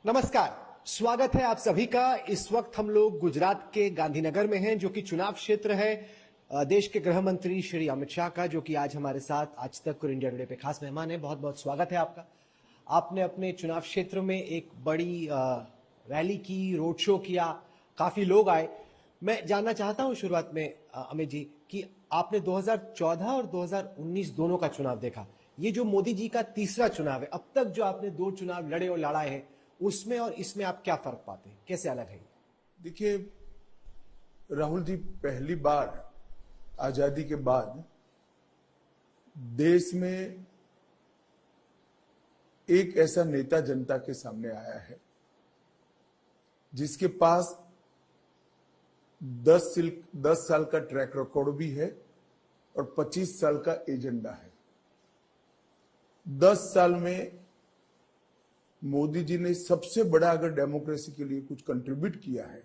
नमस्कार, स्वागत है आप सभी का। इस वक्त हम लोग गुजरात के गांधीनगर में हैं, जो कि चुनाव क्षेत्र है देश के गृह मंत्री श्री अमित शाह का, जो कि आज हमारे साथ आज तक और इंडिया टुडे पे खास मेहमान है। बहुत बहुत स्वागत है आपका। आपने अपने चुनाव क्षेत्र में एक बड़ी रैली की, रोड शो किया, काफी लोग आए। मैं जानना चाहता हूं शुरुआत में अमित जी कि आपने 2014 और 2019 दोनों का चुनाव देखा। ये जो मोदी जी का तीसरा चुनाव है, अब तक जो आपने दो चुनाव लड़े और लड़ाए हैं, उसमें और इसमें आप क्या फर्क पाते हैं, कैसे अलग है? देखिए राहुल जी, पहली बार आजादी के बाद देश में एक ऐसा नेता जनता के सामने आया है जिसके पास 10 साल का ट्रैक रिकॉर्ड भी है और 25 साल का एजेंडा है। 10 साल में मोदी जी ने सबसे बड़ा अगर डेमोक्रेसी के लिए कुछ कंट्रीब्यूट किया है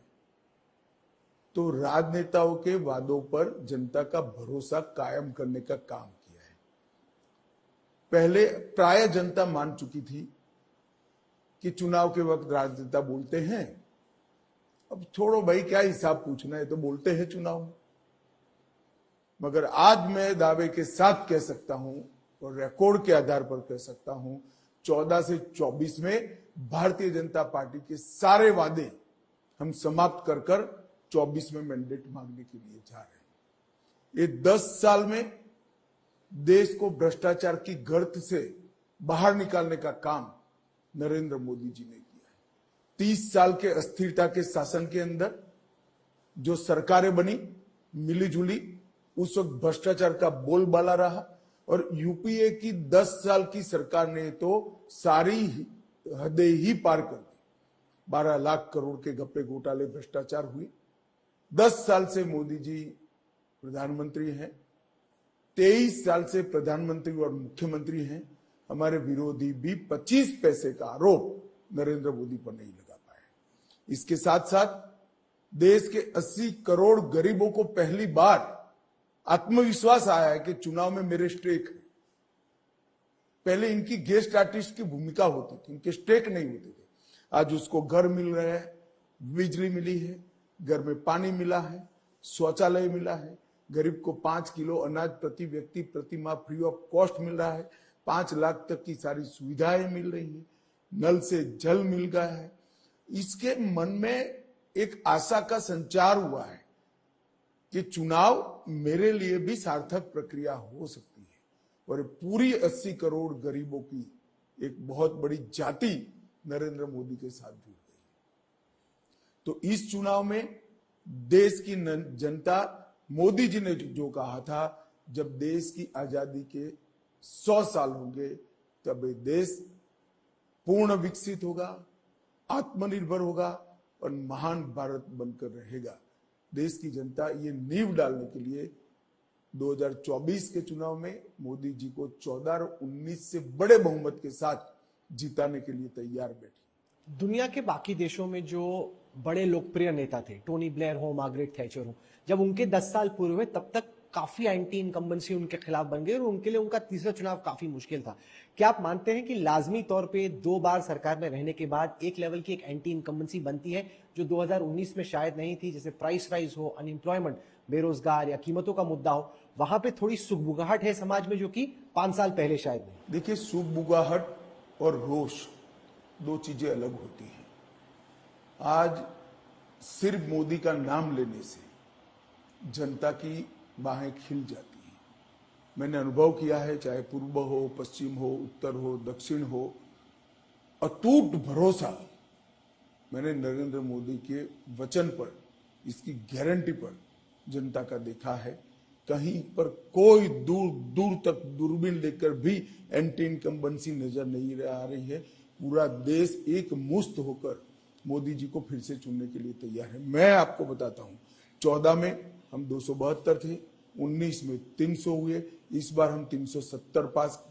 तो राजनेताओं के वादों पर जनता का भरोसा कायम करने का काम किया है। पहले प्राय जनता मान चुकी थी कि चुनाव के वक्त राजनेता बोलते हैं, अब छोड़ो भाई, क्या हिसाब पूछना है, तो बोलते हैं चुनाव में। मगर आज मैं दावे के साथ कह सकता हूं और रिकॉर्ड के आधार पर कह सकता हूं, 14 से 24 में भारतीय जनता पार्टी के सारे वादे हम समाप्त कर 24 में मैंडेट मांगने के लिए जा रहे हैं। ये 10 साल में देश को भ्रष्टाचार की गर्त से बाहर निकालने का काम नरेंद्र मोदी जी ने किया है। 30 साल के अस्थिरता के शासन के अंदर जो सरकारें बनी मिली जुली, उस वक्त भ्रष्टाचार का बोलबाला रहा और यूपीए की 10 साल की सरकार ने तो सारी हदें ही पार कर दी। 12 लाख करोड़ के गप्पे घोटाले भ्रष्टाचार हुए। 10 साल से मोदी जी प्रधानमंत्री हैं, 23 साल से प्रधानमंत्री और मुख्यमंत्री हैं। हमारे विरोधी भी 25 पैसे का आरोप नरेंद्र मोदी पर नहीं लगा पाए। इसके साथ साथ देश के 80 करोड़ गरीबों को पहली बार आत्मविश्वास आया है कि चुनाव में मेरे स्टेक है। पहले इनकी गेस्ट आर्टिस्ट की भूमिका होती थी, इनके स्टेक नहीं होते थे। आज उसको घर मिल रहे हैं, बिजली मिली है, घर में पानी मिला है, शौचालय मिला है, गरीब को 5 किलो अनाज प्रति व्यक्ति प्रति माह फ्री ऑफ कॉस्ट मिल रहा है, 5 लाख तक की सारी सुविधाएं मिल रही है, नल से जल मिल गया है। इसके मन में एक आशा का संचार हुआ है कि चुनाव मेरे लिए भी सार्थक प्रक्रिया हो सकती है और पूरी 80 करोड़ गरीबों की एक बहुत बड़ी जाति नरेंद्र मोदी के साथ जुड़ गई। तो इस चुनाव में देश की जनता, मोदी जी ने जो कहा था, जब देश की आजादी के 100 साल होंगे तब ये देश पूर्ण विकसित होगा, आत्मनिर्भर होगा और महान भारत बनकर रहेगा। देश की जनता ये नींव डालने के लिए 2024 के चुनाव में मोदी जी को 14 और 19 से बड़े बहुमत के साथ जिताने के लिए तैयार बैठी। दुनिया के बाकी देशों में जो बड़े लोकप्रिय नेता थे, टोनी ब्लेयर हो, मार्गरेट थैचर हो, जब उनके 10 साल पूरे हुए तब तक काफी एंटी इनकम्बेंसी उनके खिलाफ बन गई और उनके लिए उनका तीसरा चुनाव काफी मुश्किल था। क्या आप मानते हैं कि लाजमी तौर पे 2 बार सरकार में रहने के बाद एक लेवल की एक एंटी इनकम्बेंसी बनती है, जो 2019 में शायद नहीं थी? जैसे प्राइस राइज हो, अनएम्प्लॉयमेंट, बेरोजगार या कीमतों का मुद्दा हो, वहां पे थोड़ी सुगबुगाहट है समाज में, जो कि 5 साल पहले शायद नहीं। देखिए, सुगबुगाहट और रोष 2 चीजें अलग होती हैं। आज सिर्फ मोदी का नाम लेने से जनता की बाहें खिल जाती हैं। मैंने अनुभव किया है, चाहे पूर्व हो, पश्चिम हो, उत्तर हो, दक्षिण हो, अटूट भरोसा मैंने नरेंद्र मोदी के वचन पर, इसकी गारंटी पर जनता का देखा है। कहीं पर कोई दूर दूर तक दूरबीन लेकर भी एंटी इनकम्बेंसी नजर नहीं आ रही है। पूरा देश एक मुश्त होकर मोदी जी को फिर से चुनने के लिए तैयार है। मैं आपको बताता हूं, 14 में हम 272 थे, 19 में 300 हुए, इस बार हम 370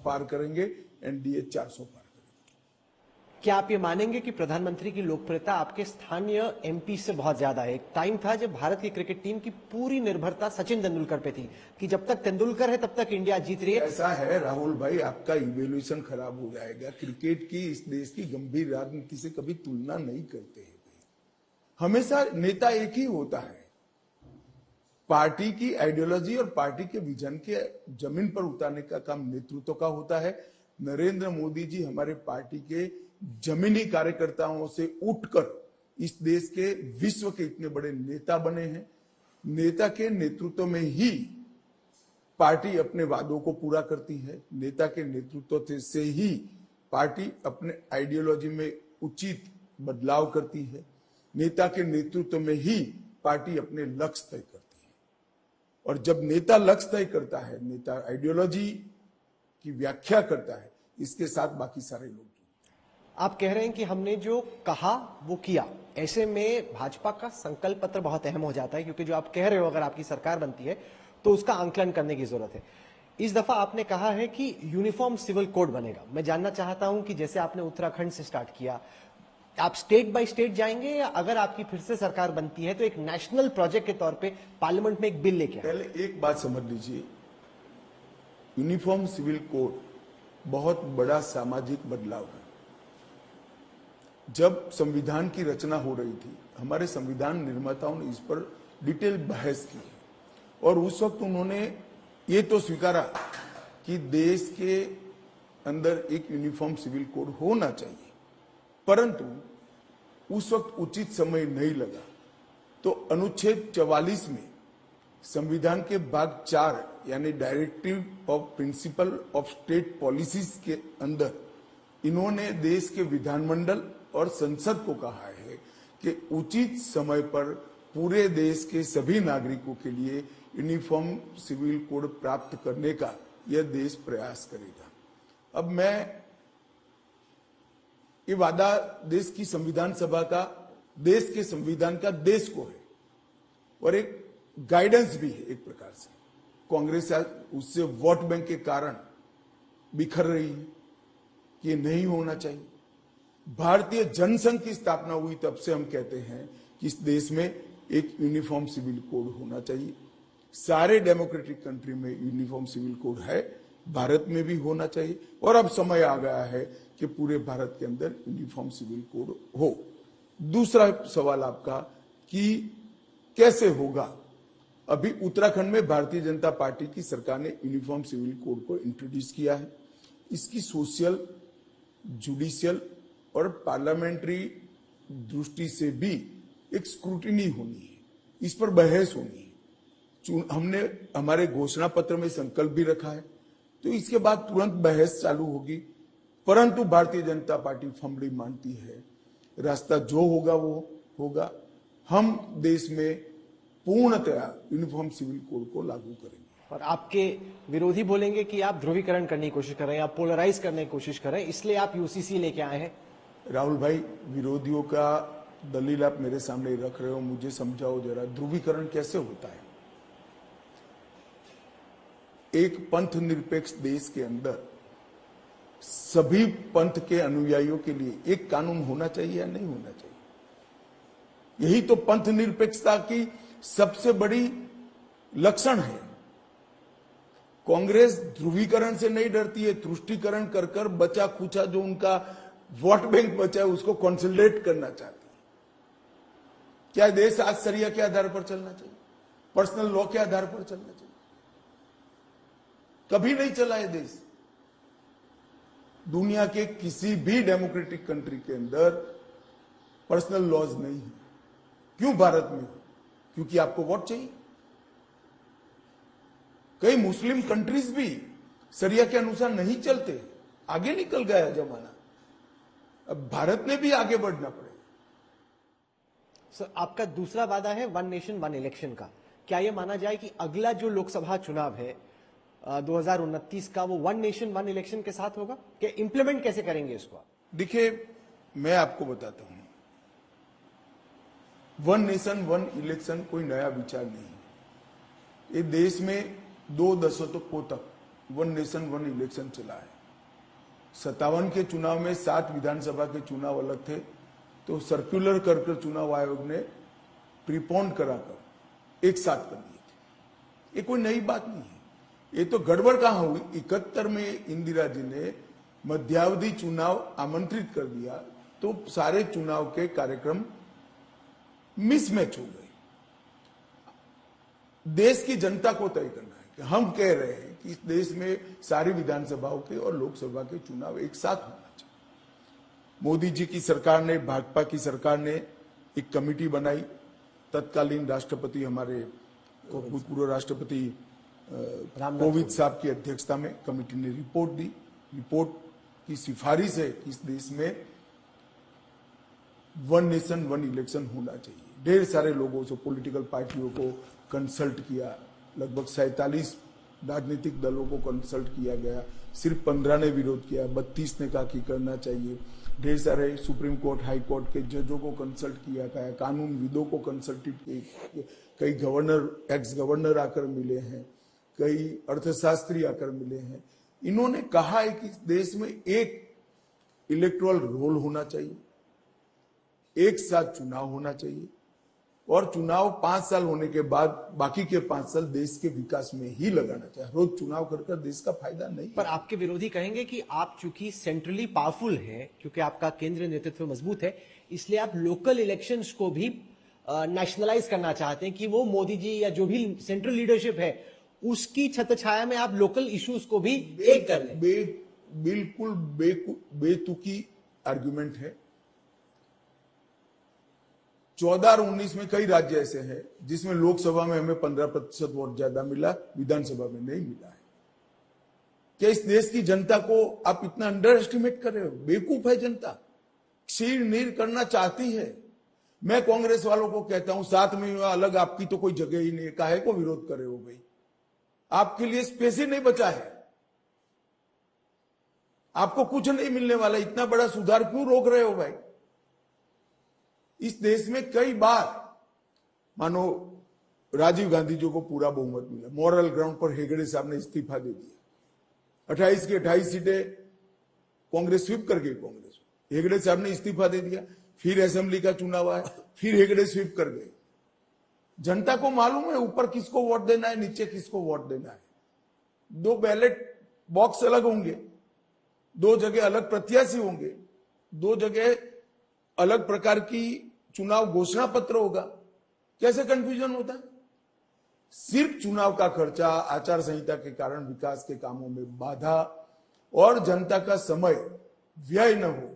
पार करेंगे, एनडीए 400 पार करेंगे। क्या आप ये मानेंगे कि प्रधानमंत्री की लोकप्रियता आपके स्थानीय एमपी से बहुत ज्यादा है? एक टाइम था जब भारत की क्रिकेट टीम की पूरी निर्भरता सचिन तेंदुलकर पे थी कि जब तक तेंदुलकर है तब तक इंडिया जीत रही है। ऐसा है राहुल भाई, आपका इवेल्यूएशन खराब हो जाएगा। क्रिकेट की इस देश की गंभीर राजनीति से कभी तुलना नहीं करते हैं। हमेशा नेता एक ही होता है। पार्टी की आइडियोलॉजी और पार्टी के विजन के जमीन पर उतारने का काम नेतृत्व का होता है। नरेंद्र मोदी जी हमारे पार्टी के जमीनी कार्यकर्ताओं से उठकर इस देश के विश्व के इतने बड़े नेता बने हैं। नेता के नेतृत्व में ही पार्टी अपने वादों को पूरा करती है। नेता के नेतृत्व से ही पार्टी अपने आइडियोलॉजी में उचित बदलाव करती है। नेता के नेतृत्व में ही पार्टी अपने लक्ष्य तय करती है। और जब नेता लक्ष्य तय करता है, नेता आइडियोलॉजी की व्याख्या करता है, इसके साथ बाकी सारे लोग। आप कह रहे हैं कि हमने जो कहा वो किया, ऐसे में भाजपा का संकल्प पत्र बहुत अहम हो जाता है, क्योंकि जो आप कह रहे हो अगर आपकी सरकार बनती है तो उसका आंकलन करने की जरूरत है। इस दफा आपने कहा है कि यूनिफॉर्म सिविल कोड बनेगा। मैं जानना चाहता हूं कि जैसे आपने उत्तराखंड से स्टार्ट किया, आप स्टेट बाय स्टेट जाएंगे या अगर आपकी फिर से सरकार बनती है तो एक नेशनल प्रोजेक्ट के तौर पे पार्लियामेंट में एक बिल लेके आए? पहले एक बात समझ लीजिए, यूनिफॉर्म सिविल कोड बहुत बड़ा सामाजिक बदलाव है। जब संविधान की रचना हो रही थी, हमारे संविधान निर्माताओं ने इस पर डिटेल बहस की और उस वक्त उन्होंने ये तो स्वीकारा कि देश के अंदर एक यूनिफॉर्म सिविल कोड होना चाहिए, परंतु उस वक्त उचित समय नहीं लगा। तो अनुच्छेद 44 में संविधान के भाग 4 यानी directive of principle of state policies के अंदर इन्होंने देश के विधानमंडल और संसद को कहा है कि उचित समय पर पूरे देश के सभी नागरिकों के लिए यूनिफॉर्म सिविल कोड प्राप्त करने का यह देश प्रयास करेगा। अब मैं ये वादा देश की संविधान सभा का, देश के संविधान का देश को है और एक गाइडेंस भी है। एक प्रकार से कांग्रेस उससे वोट बैंक के कारण बिखर रही है कि ये नहीं होना चाहिए। भारतीय जनसंघ की स्थापना हुई तब से हम कहते हैं कि इस देश में एक यूनिफॉर्म सिविल कोड होना चाहिए। सारे डेमोक्रेटिक कंट्री में यूनिफॉर्म सिविल कोड है, भारत में भी होना चाहिए और अब समय आ गया है कि पूरे भारत के अंदर यूनिफॉर्म सिविल कोड हो। दूसरा सवाल आपका कि कैसे होगा। अभी उत्तराखंड में भारतीय जनता पार्टी की सरकार ने यूनिफॉर्म सिविल कोड को इंट्रोड्यूस किया है। इसकी सोशल, जुडिशियल और पार्लियामेंट्री दृष्टि से भी एक स्क्रूटिनी होनी है, इस पर बहस होनी है। हमने हमारे घोषणा पत्र में संकल्प भी रखा है, तो इसके बाद तुरंत बहस चालू होगी। परंतु भारतीय जनता पार्टी फर्मली मानती है रास्ता जो होगा वो होगा। हम देश में पूर्णतया यूनिफॉर्म सिविल कोड को लागू करेंगे। और आपके विरोधी बोलेंगे कि आप ध्रुवीकरण करने की कोशिश कर रहे हैं, आप पोलराइज करने की कोशिश कर रहे हैं, इसलिए आप यूसीसी लेके आए हैं। राहुल भाई, विरोधियों का दलील आप मेरे सामने रख रहे हो, मुझे समझाओ जरा, ध्रुवीकरण कैसे होता है? एक पंथ निरपेक्ष देश के अंदर सभी पंथ के अनुयायियों के लिए एक कानून होना चाहिए या नहीं होना चाहिए? यही तो पंथ निरपेक्षता की सबसे बड़ी लक्षण है। कांग्रेस ध्रुवीकरण से नहीं डरती है, तुष्टीकरण कर कर बचा खुचा जो उनका वोट बैंक बचा है उसको कंसोलिडेट करना चाहती है। क्या देश आज शरिया के आधार पर चलना चाहिए? पर्सनल लॉ के आधार पर चलना चाहिए? कभी नहीं चला है देश। दुनिया के किसी भी डेमोक्रेटिक कंट्री के अंदर पर्सनल लॉज नहीं है। क्यों भारत में? क्योंकि आपको वोट चाहिए। कई मुस्लिम कंट्रीज भी शरिया के अनुसार नहीं चलते, आगे निकल गया जमाना। अब भारत में भी आगे बढ़ना पड़ेगा। सर, आपका दूसरा वादा है वन नेशन वन इलेक्शन का। क्या यह माना जाए कि अगला जो लोकसभा चुनाव है 2029 का, वो वन नेशन वन इलेक्शन के साथ होगा? क्या इंप्लीमेंट कैसे करेंगे इसको? देखिए, मैं आपको बताता हूं, वन नेशन वन इलेक्शन कोई नया विचार नहीं है। ये देश में 2 दशकों तक वन नेशन वन इलेक्शन चला है। 57 के चुनाव में 7 विधानसभा के चुनाव अलग थे, तो सर्कुलर कर चुनाव आयोग ने प्रीपोन कराकर एक साथ कर दिए थे। ये कोई नई बात नहीं है, ये तो गड़बड़ कहां हुई। 71 में इंदिरा जी ने मध्यावधि चुनाव आमंत्रित कर दिया, तो सारे चुनाव के कार्यक्रम मिसमैच हो गए। देश की जनता को तय करना है कि हम कह रहे हैं कि इस देश में सारी विधानसभाओं के और लोकसभा के चुनाव एक साथ होना चाहिए। मोदी जी की सरकार ने, भाजपा की सरकार ने एक कमेटी बनाई, तत्कालीन राष्ट्रपति हमारे भूतपूर्व राष्ट्रपति कोविंद साहब की अध्यक्षता में कमेटी ने रिपोर्ट दी। रिपोर्ट की सिफारिश है कि इस देश में 1 नेशन 1 इलेक्शन होना चाहिए। ढेर सारे लोगों से, पॉलिटिकल पार्टियों को कंसल्ट किया, लगभग 47 राजनीतिक दलों को कंसल्ट किया गया, सिर्फ 15 ने विरोध किया, 32 ने कहा कि करना चाहिए। ढेर सारे सुप्रीम कोर्ट, हाई कोर्ट के जजों को कंसल्ट किया गया, कानूनविदों को कंसल्टेड किया, कई गवर्नर, एक्स गवर्नर आकर मिले हैं, कई अर्थशास्त्री आकर मिले हैं। इन्होंने कहा है कि देश में एक इलेक्टोरल रोल होना चाहिए, एक साथ चुनाव होना चाहिए, और चुनाव 5 साल होने के बाद बाकी के 5 साल देश के विकास में ही लगाना चाहिए। रोज चुनाव कर देश का फायदा नहीं। पर आपके विरोधी कहेंगे कि आप चूंकि सेंट्रली पावरफुल हैं, क्योंकि आपका केंद्रीय नेतृत्व मजबूत है, इसलिए आप लोकल इलेक्शंस को भी नेशनलाइज करना चाहते हैं कि वो मोदी जी या जो भी सेंट्रल लीडरशिप है उसकी छत्रछाया में आप लोकल इश्यूज को भी एक कर लें। बिल्कुल बेतुकी आर्गुमेंट है। 14 और 19 में कई राज्य ऐसे हैं जिसमें लोकसभा में हमें 15% वोट ज्यादा मिला, विधानसभा में नहीं मिला है। क्या इस देश की जनता को आप इतना अंडर एस्टिमेट कर रहे हो? बेवकूफ है जनता, क्षीर नीर करना चाहती है। मैं कांग्रेस वालों को कहता हूं, 7 में अलग आपकी तो कोई जगह ही नहीं है, काहे को विरोध कर रहे हो भाई? आपके लिए स्पेस ही नहीं बचा है, आपको कुछ नहीं मिलने वाला, इतना बड़ा सुधार क्यों रोक रहे हो भाई? इस देश में कई बार, मानो राजीव गांधी जी को पूरा बहुमत मिला, मॉरल ग्राउंड पर हेगड़े साहब ने इस्तीफा दे दिया, 28 की 28 सीटें कांग्रेस स्वीप कर गई। कांग्रेस, हेगड़े साहब ने इस्तीफा दे दिया, फिर असेंबली का चुनाव आया, फिर हेगड़े स्वीप कर गए। जनता को मालूम है ऊपर किसको वोट देना है, नीचे किसको वोट देना है। 2 बैलेट बॉक्स अलग होंगे, 2 जगह अलग प्रत्याशी होंगे, 2 जगह अलग प्रकार की चुनाव घोषणा पत्र होगा। कैसे कंफ्यूजन होता है? सिर्फ चुनाव का खर्चा, आचार संहिता के कारण विकास के कामों में बाधा और जनता का समय व्यय न हो,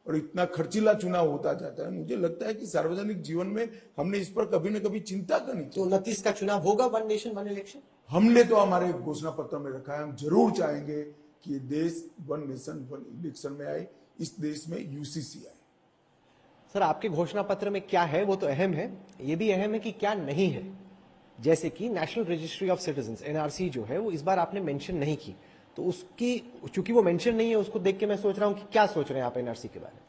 और इतना खर्चीला चुनाव होता जाता है। मुझे लगता है कि सार्वजनिक जीवन में हमने इस पर कभी न कभी चिंता करनी चाहिए। तो 29 का चुनाव होगा 1 नेशन 1 इलेक्शन? हमने तो हमारे घोषणा पत्र में रखा है, हम जरूर चाहेंगे कि देश 1 नेशन 1 इलेक्शन में आए, इस देश में यूसीसी आए। सर, आपके घोषणा पत्र में क्या है वो तो अहम है, ये भी अहम है कि क्या नहीं है। जैसे कि national registry of citizens, NRC जो है वो इस बार आपने मेंशन नहीं की, तो उसकी चूंकि वो मेंशन नहीं है, उसको देख के मैं सोच रहा हूं कि क्या सोच रहे हैं आप एनआरसी के बारे में?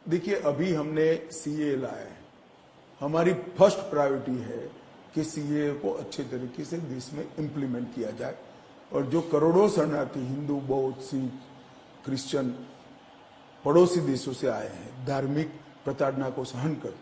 देखिए, अभी हमने सीए लाया है, हमारी फर्स्ट प्रायोरिटी है कि सीए को अच्छे तरीके से देश में इंप्लीमेंट किया जाए, और जो करोड़ों शरणार्थी हिंदू, बौद्ध, सिख, क्रिश्चियन पड़ोसी देशों से आए हैं, धार्मिक प्रताड़ना को सहन कर,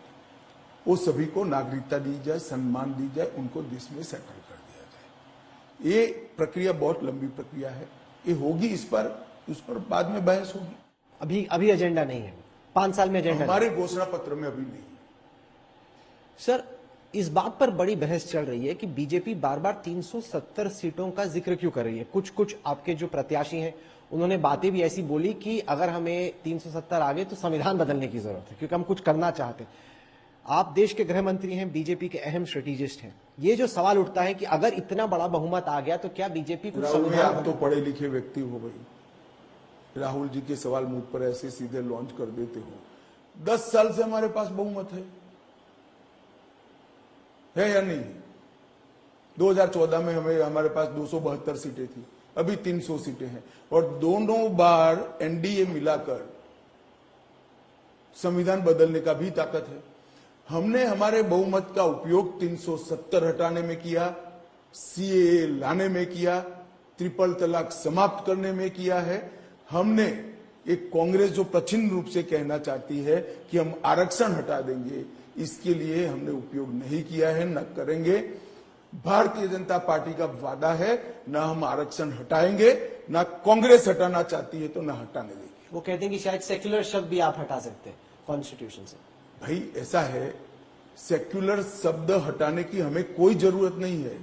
वो सभी को नागरिकता दी जाए, सम्मान दी जाए, उनको देश में सेटल कर दिया जाए। ये प्रक्रिया बहुत लंबी प्रक्रिया है, ये होगी, उस पर बाद में बहस होगी। अभी एजेंडा नहीं है, 5 साल में एजेंडा हमारे घोषणा पत्र में अभी नहीं है। सर, इस बात पर बड़ी बहस चल रही है कि बीजेपी बार बार 370 सीटों का जिक्र क्यों कर रही है। कुछ आपके जो प्रत्याशी हैं उन्होंने बातें भी ऐसी बोली कि अगर हमें 370 आ गए तो संविधान बदलने की जरूरत है, क्योंकि हम कुछ करना चाहते हैं। आप देश के गृह मंत्री हैं, बीजेपी के अहम स्ट्रेटेजिस्ट हैं, ये जो सवाल उठता है कि अगर इतना बड़ा बहुमत आ गया तो क्या बीजेपी कुछ संविधान? आप तो पढ़े लिखे व्यक्ति हो भाई, राहुल जी के सवाल मुझ पर ऐसे सीधे लॉन्च कर देते हो। 10 साल से हमारे पास बहुमत है या नहीं? 2014 में हमारे पास 272 सीटें थी, अभी 300 सीटें हैं, और दोनों बार एनडीए मिलाकर संविधान बदलने का भी ताकत है। हमने हमारे बहुमत का उपयोग 370 हटाने में किया, सीएए लाने में किया, ट्रिपल तलाक समाप्त करने में किया है। हमने एक कांग्रेस जो प्रचिन्न रूप से कहना चाहती है कि हम आरक्षण हटा देंगे, इसके लिए हमने उपयोग नहीं किया है, न करेंगे। भारतीय जनता पार्टी का वादा है, न हम आरक्षण हटाएंगे, न कांग्रेस हटाना चाहती है तो न हटाने देंगे। वो कहते हैं कि शायद सेक्युलर शब्द भी आप हटा सकते हैं कॉन्स्टिट्यूशन से। भाई ऐसा है, सेक्युलर शब्द हटाने की हमें कोई जरूरत नहीं है।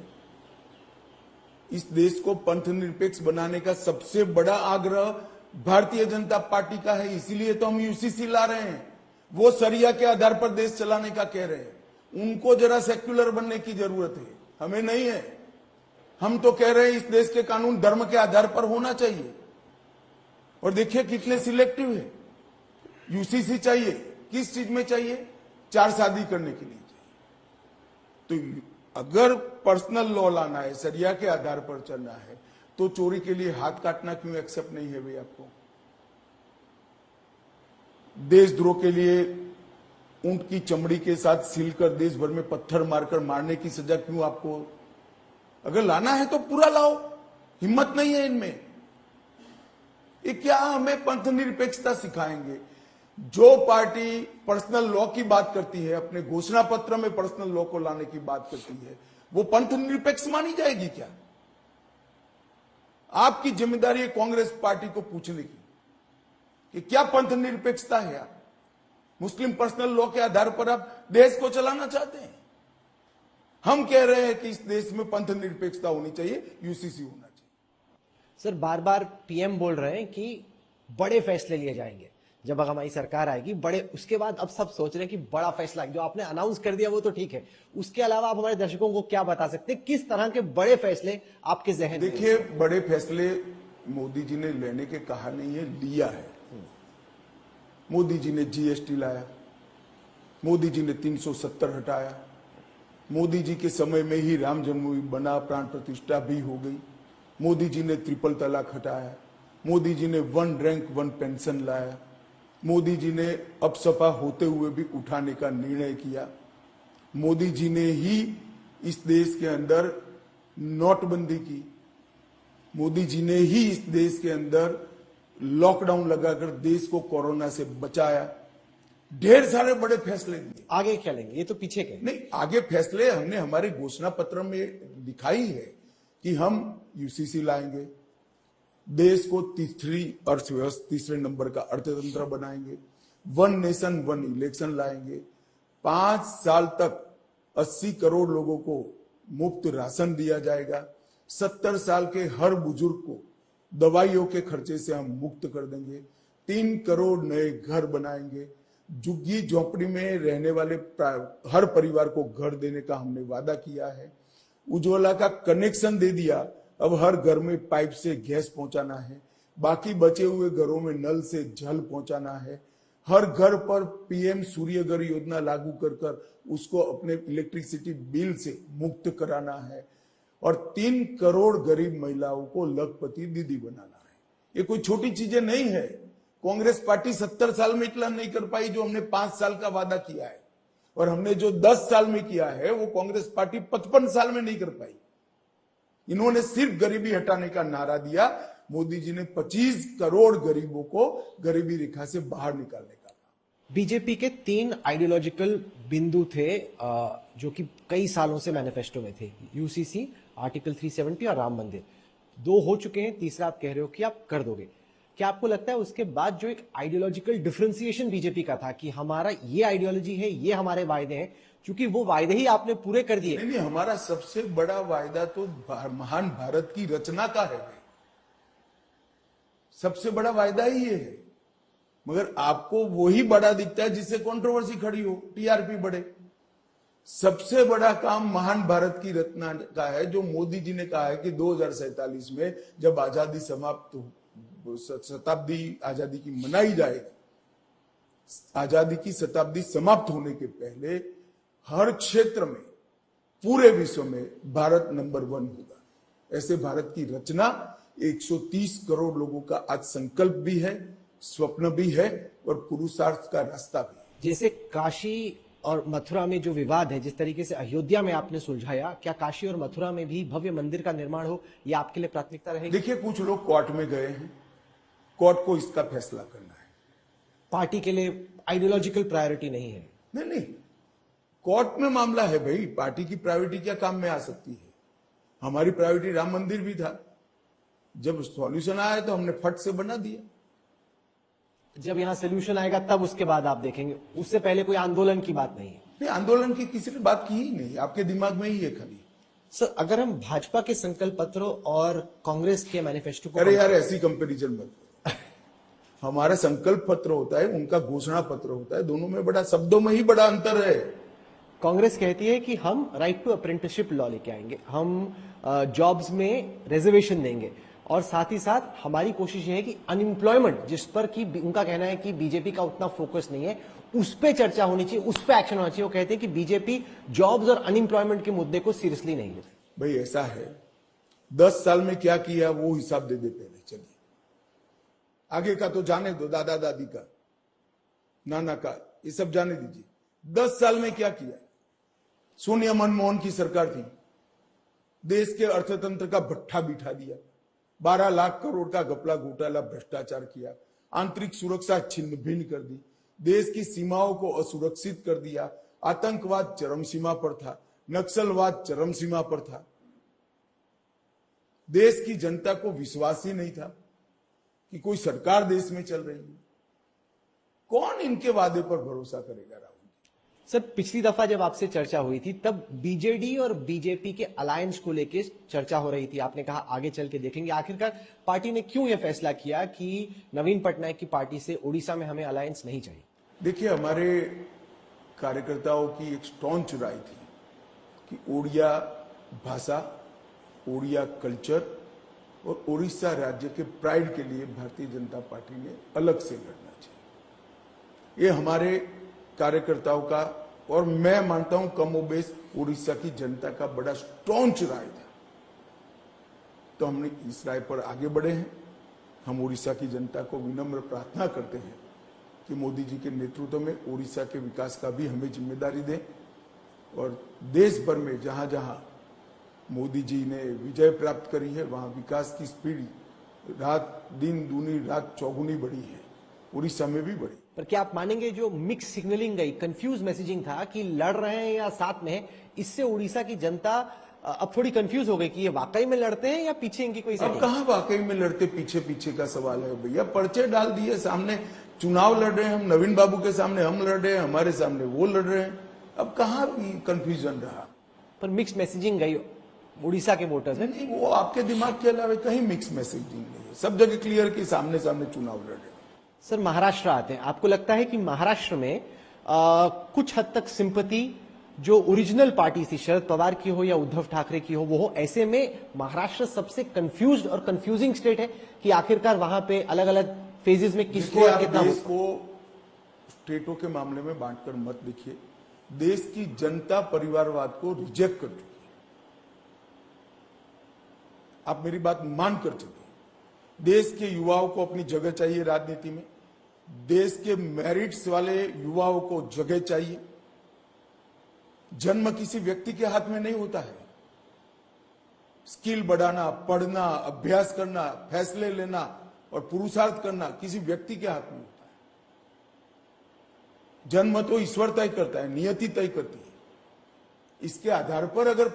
इस देश को पंथ निरपेक्ष बनाने का सबसे बड़ा आग्रह भारतीय जनता पार्टी का है, इसीलिए तो हम यूसीसी ला रहे हैं। वो शरिया के आधार पर देश चलाने का कह रहे हैं। उनको जरा सेक्युलर बनने की जरूरत है, हमें नहीं है। हम तो कह रहे हैं इस देश के कानून धर्म के आधार पर होना चाहिए। और देखिए कितने सिलेक्टिव है। यूसीसी चाहिए, किस चीज में चाहिए? 4 शादी करने के लिए चाहिए। तो अगर पर्सनल लॉ लाना है, शरिया के आधार पर चलना है, तो चोरी के लिए हाथ काटना क्यों एक्सेप्ट नहीं है भाई आपको? देशद्रोह के लिए ऊंट की चमड़ी के साथ सीलकर देश भर में पत्थर मारकर मारने की सजा क्यों आपको? अगर लाना है तो पूरा लाओ, हिम्मत नहीं है इनमें। ये क्या हमें पंथ निरपेक्षता सिखाएंगे? जो पार्टी पर्सनल लॉ की बात करती है, अपने घोषणा पत्र में पर्सनल लॉ को लाने की बात करती है, वो पंथ निरपेक्ष मानी जाएगी क्या? आपकी जिम्मेदारी है कांग्रेस पार्टी को पूछने की कि क्या पंथ निरपेक्षता है? आप मुस्लिम पर्सनल लॉ के आधार पर आप देश को चलाना चाहते हैं? हम कह रहे हैं कि इस देश में पंथ निरपेक्षता होनी चाहिए, यूसीसी होना चाहिए। सर बार बार पीएम बोल रहे हैं कि बड़े फैसले लिए जाएंगे जब हमारी सरकार आएगी, बड़े। उसके बाद अब सब सोच रहे हैं कि बड़ा फैसला जो आपने अनाउंस कर दिया वो तो ठीक है, उसके अलावा आप हमारे दर्शकों को क्या बता सकते हैं, किस तरह के बड़े फैसले आपके जहन में? देखिए, बड़े फैसले मोदी जी ने लेने के कहा नहीं है, लिया है। मोदी जी ने जीएसटी लाया, मोदी जी ने 370 हटाया, मोदी जी के समय में ही राम जन्मभूमि बना, प्राण प्रतिष्ठा भी हो गई। मोदी जी ने ट्रिपल तलाक हटाया, मोदी जी ने 1 रैंक 1 पेंशन लाया, मोदी जी ने अपसपा होते हुए भी उठाने का निर्णय किया। मोदी जी ने ही इस देश के अंदर नोटबंदी की, मोदी जी ने ही इस देश के अंदर लॉकडाउन लगाकर देश को कोरोना से बचाया। ढेर सारे बड़े फैसले लिए। आगे क्या लेंगे, ये तो पीछे के नहीं, आगे फैसले हमने हमारे घोषणा पत्र में दिखाई है कि हम यूसीसी लाएंगे, देश को तीसरी अर्थव्यवस्था, तीसरे नंबर का अर्थतंत्र बनाएंगे, 1 नेशन 1 इलेक्शन लाएंगे, 5 साल तक 80 करोड़ लोगों को मुफ्त राशन दिया जाएगा, 70 साल के हर बुजुर्ग को दवाइयों के खर्चे से हम मुक्त कर देंगे, 3 करोड़ नए घर बनाएंगे, झुग्गी झोंपड़ी में रहने वाले हर परिवार को घर देने का हमने वादा किया है, उज्ज्वला का कनेक्शन दे दिया, अब हर घर में पाइप से गैस पहुंचाना है, बाकी बचे हुए घरों में नल से जल पहुंचाना है, हर घर पर पीएम सूर्यघर योजना लागू कर उसको अपने इलेक्ट्रिसिटी बिल से मुक्त कराना है, और 3 करोड़ गरीब महिलाओं को लखपति दीदी बनाना है। ये कोई छोटी चीजें नहीं है। कांग्रेस पार्टी 70 साल में इतना नहीं कर पाई जो हमने 5 साल का वादा किया है, और हमने जो 10 साल में किया है वो कांग्रेस पार्टी 55 साल में नहीं कर पाई। इन्होंने सिर्फ गरीबी हटाने का नारा दिया, मोदी जी ने 25 करोड़ गरीबों को गरीबी रेखा से बाहर निकालने का। बीजेपी के 3 आइडियोलॉजिकल बिंदु थे जो कि कई सालों से मैनिफेस्टो में थे, यूसीसी, आर्टिकल 370 और राम मंदिर। 2 हो चुके हैं, तीसरा आप कह रहे हो कि आप कर दोगे। क्या आपको लगता है उसके बाद जो एक आइडियोलॉजिकल डिफरेंशिएशन बीजेपी का था कि हमारा ये आइडियोलॉजी है, ये हमारे वायदे हैं, क्योंकि वो वायदे ही आपने पूरे कर दिए? नहीं, हमारा सबसे बड़ा वायदा तो महान भारत की रचना का है, सबसे बड़ा वायदा ही ये है। मगर आपको वही बड़ा दिखता है जिससे कंट्रोवर्सी खड़ी हो, टीआरपी बढ़े। सबसे बड़ा काम महान भारत की रचना का है, जो मोदी जी ने कहा है कि 2047 में जब आजादी समाप्त हो, शताब्दी आजादी की मनाई जाएगी, आजादी की शताब्दी समाप्त होने के पहले हर क्षेत्र में, पूरे विश्व में भारत नंबर 1 होगा। ऐसे भारत की रचना 130 करोड़ लोगों का आज संकल्प भी है, स्वप्न भी है और पुरुषार्थ का रास्ता भी है। जैसे काशी और मथुरा में जो विवाद है, जिस तरीके से अयोध्या में आपने सुलझाया, क्या काशी और मथुरा में भी भव्य मंदिर का निर्माण हो, ये आपके लिए प्राथमिकता रहेगी? देखिए, कुछ लोग कोर्ट में गए हैं, कोर्ट को इसका फैसला करना है। पार्टी के लिए आइडियोलॉजिकल प्रायोरिटी नहीं है। नहीं, कोर्ट में मामला है भाई, पार्टी की प्रायोरिटी क्या काम में आ सकती है। हमारी प्रायोरिटी राम मंदिर भी था, जब सॉल्यूशन आया तो हमने फट से बना दिया। जब यहां सोल्यूशन आएगा तब उसके बाद आप देखेंगे, उससे पहले कोई आंदोलन की बात नहीं है। नहीं, आंदोलन की किसी ने बात की ही नहीं, आपके दिमाग में ही है खाली। सर, अगर हम भाजपा के संकल्प पत्रों और कांग्रेस के मैनिफेस्टो को अरे यार, ऐसी कंपैरिजन मत करो। हमारा संकल्प पत्र होता है, उनका घोषणा पत्र होता है, दोनों में बड़ा, शब्दों में ही बड़ा अंतर है। कांग्रेस कहती है कि हम राइट टू अप्रेंटिसशिप लॉ लेके आएंगे, हम जॉब्स में रिजर्वेशन देंगे, और साथ ही साथ हमारी कोशिश ये है कि अनएम्प्लॉयमेंट, जिस पर कि उनका कहना है कि बीजेपी का उतना फोकस नहीं है, उस पर चर्चा होनी चाहिए, उस पर एक्शन होना चाहिए। वो कहते हैं कि बीजेपी जॉब्स और अनएम्प्लॉयमेंट के मुद्दे को सीरियसली नहीं लेती। भाई ऐसा है, 10 साल में क्या किया वो हिसाब दे दे पहले, चलिए आगे का तो जाने दो, दादा दादी का, नाना का, ये सब जाने दीजिए। 10 साल में क्या किया? सोनिया मनमोहन की सरकार थी, देश के अर्थतंत्र का भट्ठा बिठा दिया, 12 लाख करोड़ का घपला घोटाला भ्रष्टाचार किया, आंतरिक सुरक्षा छिन्न भिन्न कर दी, देश की सीमाओं को असुरक्षित कर दिया, आतंकवाद चरम सीमा पर था, नक्सलवाद चरम सीमा पर था, देश की जनता को विश्वास ही नहीं था कि कोई सरकार देश में चल रही है। कौन इनके वादे पर भरोसा करेगा? राहुल सर, पिछली दफा जब आपसे चर्चा हुई थी तब बीजेडी और बीजेपी के अलायंस को लेकर चर्चा हो रही थी, आपने कहा आगे चल के देखेंगे। आखिरकार पार्टी ने क्यों यह फैसला किया कि नवीन पटनायक की पार्टी से उड़ीसा में हमें अलायंस नहीं चाहिए? देखिए, हमारे कार्यकर्ताओं की एक स्ट्रॉन्ग राय थी कि ओडिया भाषा, ओडिया कल्चर और उड़ीसा राज्य के प्राइड के लिए भारतीय जनता पार्टी ने अलग से लड़ना चाहिए। ये हमारे कार्यकर्ताओं का, और मैं मानता हूं कमोबेश उड़ीसा की जनता का बड़ा स्ट्रॉन्ग राय था। तो हमने इस राय पर आगे बढ़े हैं। हम उड़ीसा की जनता को विनम्र प्रार्थना करते हैं कि मोदी जी के नेतृत्व में उड़ीसा के विकास का भी हमें जिम्मेदारी दें, और देश भर में जहां जहां मोदी जी ने विजय प्राप्त करी है वहां विकास की स्पीड रात दिन दूनी रात चौगुनी बढ़ी है, उड़ीसा में भी बढ़ी। पर क्या आप मानेंगे जो मिक्स सिग्नलिंग गई, कंफ्यूज मैसेजिंग था कि लड़ रहे हैं या साथ में है, इससे उड़ीसा की जनता अब थोड़ी कंफ्यूज हो गई कि ये वाकई में लड़ते हैं या पीछे इनकी कोई अब कहां वाकई में लड़ते, पीछे पीछे का सवाल है भैया। पर्चे डाल दिए सामने, चुनाव लड़ रहे हैं हम, नवीन बाबू के सामने हम लड़ रहे हैं, हमारे सामने वो लड़ रहे हैं, अब कहां कंफ्यूजन रहा? पर मिक्स मैसेजिंग गई उड़ीसा के वोटर्स में। नहीं, वो आपके दिमाग के अलावा कहीं मिक्स मैसेजिंग नहीं है, सब जगह क्लियर कि सामने सामने चुनाव लड़ रहे हैं। सर, महाराष्ट्र आते हैं, आपको लगता है कि महाराष्ट्र में कुछ हद तक सिंपैथी जो ओरिजिनल पार्टी थी, शरद पवार की हो या उद्धव ठाकरे की हो, वो हो, ऐसे में महाराष्ट्र सबसे कंफ्यूज्ड और कंफ्यूजिंग स्टेट है कि आखिरकार वहां पे अलग अलग फेजेस में किसको और कितना देश को स्टेटों के मामले में बांटकर मत देखिए। देश की जनता परिवारवाद को रिजेक्ट कर चुकी है, आप मेरी बात मान कर चुके हैं। देश के युवाओं को अपनी जगह चाहिए राजनीति में, देश के मेरिट्स वाले युवाओं को जगह चाहिए। जन्म किसी व्यक्ति के हाथ में नहीं होता है, स्किल बढ़ाना, पढ़ना, अभ्यास करना, फैसले लेना और पुरुषार्थ करना किसी व्यक्ति के हाथ में होता है। जन्म तो ईश्वर तय करता है, नियति तय करती है। इसके आधार पर अगर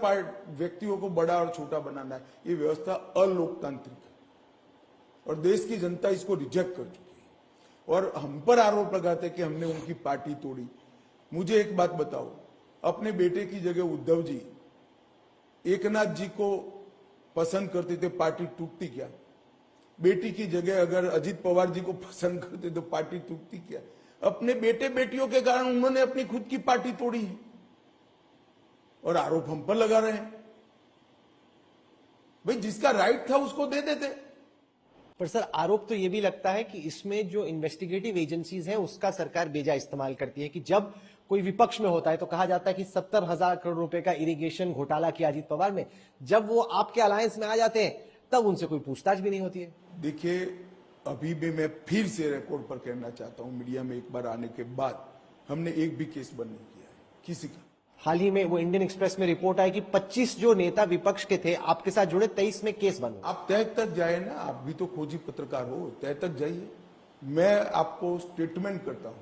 व्यक्तियों को बड़ा और छोटा बनाना है, ये व्यवस्था अलोकतांत्रिक है और देश की जनता इसको रिजेक्ट कर चुकी है। और हम पर आरोप लगाते कि हमने उनकी पार्टी तोड़ी। मुझे एक बात बताओ, अपने बेटे की जगह उद्धव जी एकनाथ जी को पसंद करते थे, पार्टी टूटती क्या? बेटी की जगह अगर अजित पवार जी को पसंद करते तो पार्टी टूटती क्या? अपने बेटे बेटियों के कारण उन्होंने अपनी खुद की पार्टी तोड़ी है और आरोप हम पर लगा रहे हैं। भाई, जिसका राइट था उसको दे देते। पर सर, आरोप तो यह भी लगता है कि इसमें जो इन्वेस्टिगेटिव एजेंसीज हैं उसका सरकार बेजा इस्तेमाल करती है कि जब कोई विपक्ष में होता है तो कहा जाता है कि 70,000 करोड़ रुपए का इरिगेशन घोटाला किया अजित पवार में, जब वो आपके अलायंस में आ जाते हैं तब उनसे कोई पूछताछ भी नहीं होती है। देखिए, अभी भी मैं फिर से रिकॉर्ड पर कहना चाहता हूं, मीडिया में एक बार आने के बाद हमने एक भी केस बंद नहीं किया है किसी का। हाल ही में वो इंडियन एक्सप्रेस में रिपोर्ट आई कि 25 जो नेता विपक्ष के थे आपके साथ जुड़े, 23 में केस बंद। आप तय तक जाए ना, आप भी तो खोजी पत्रकार हो, तय तक जाइए। मैं आपको स्टेटमेंट करता हूं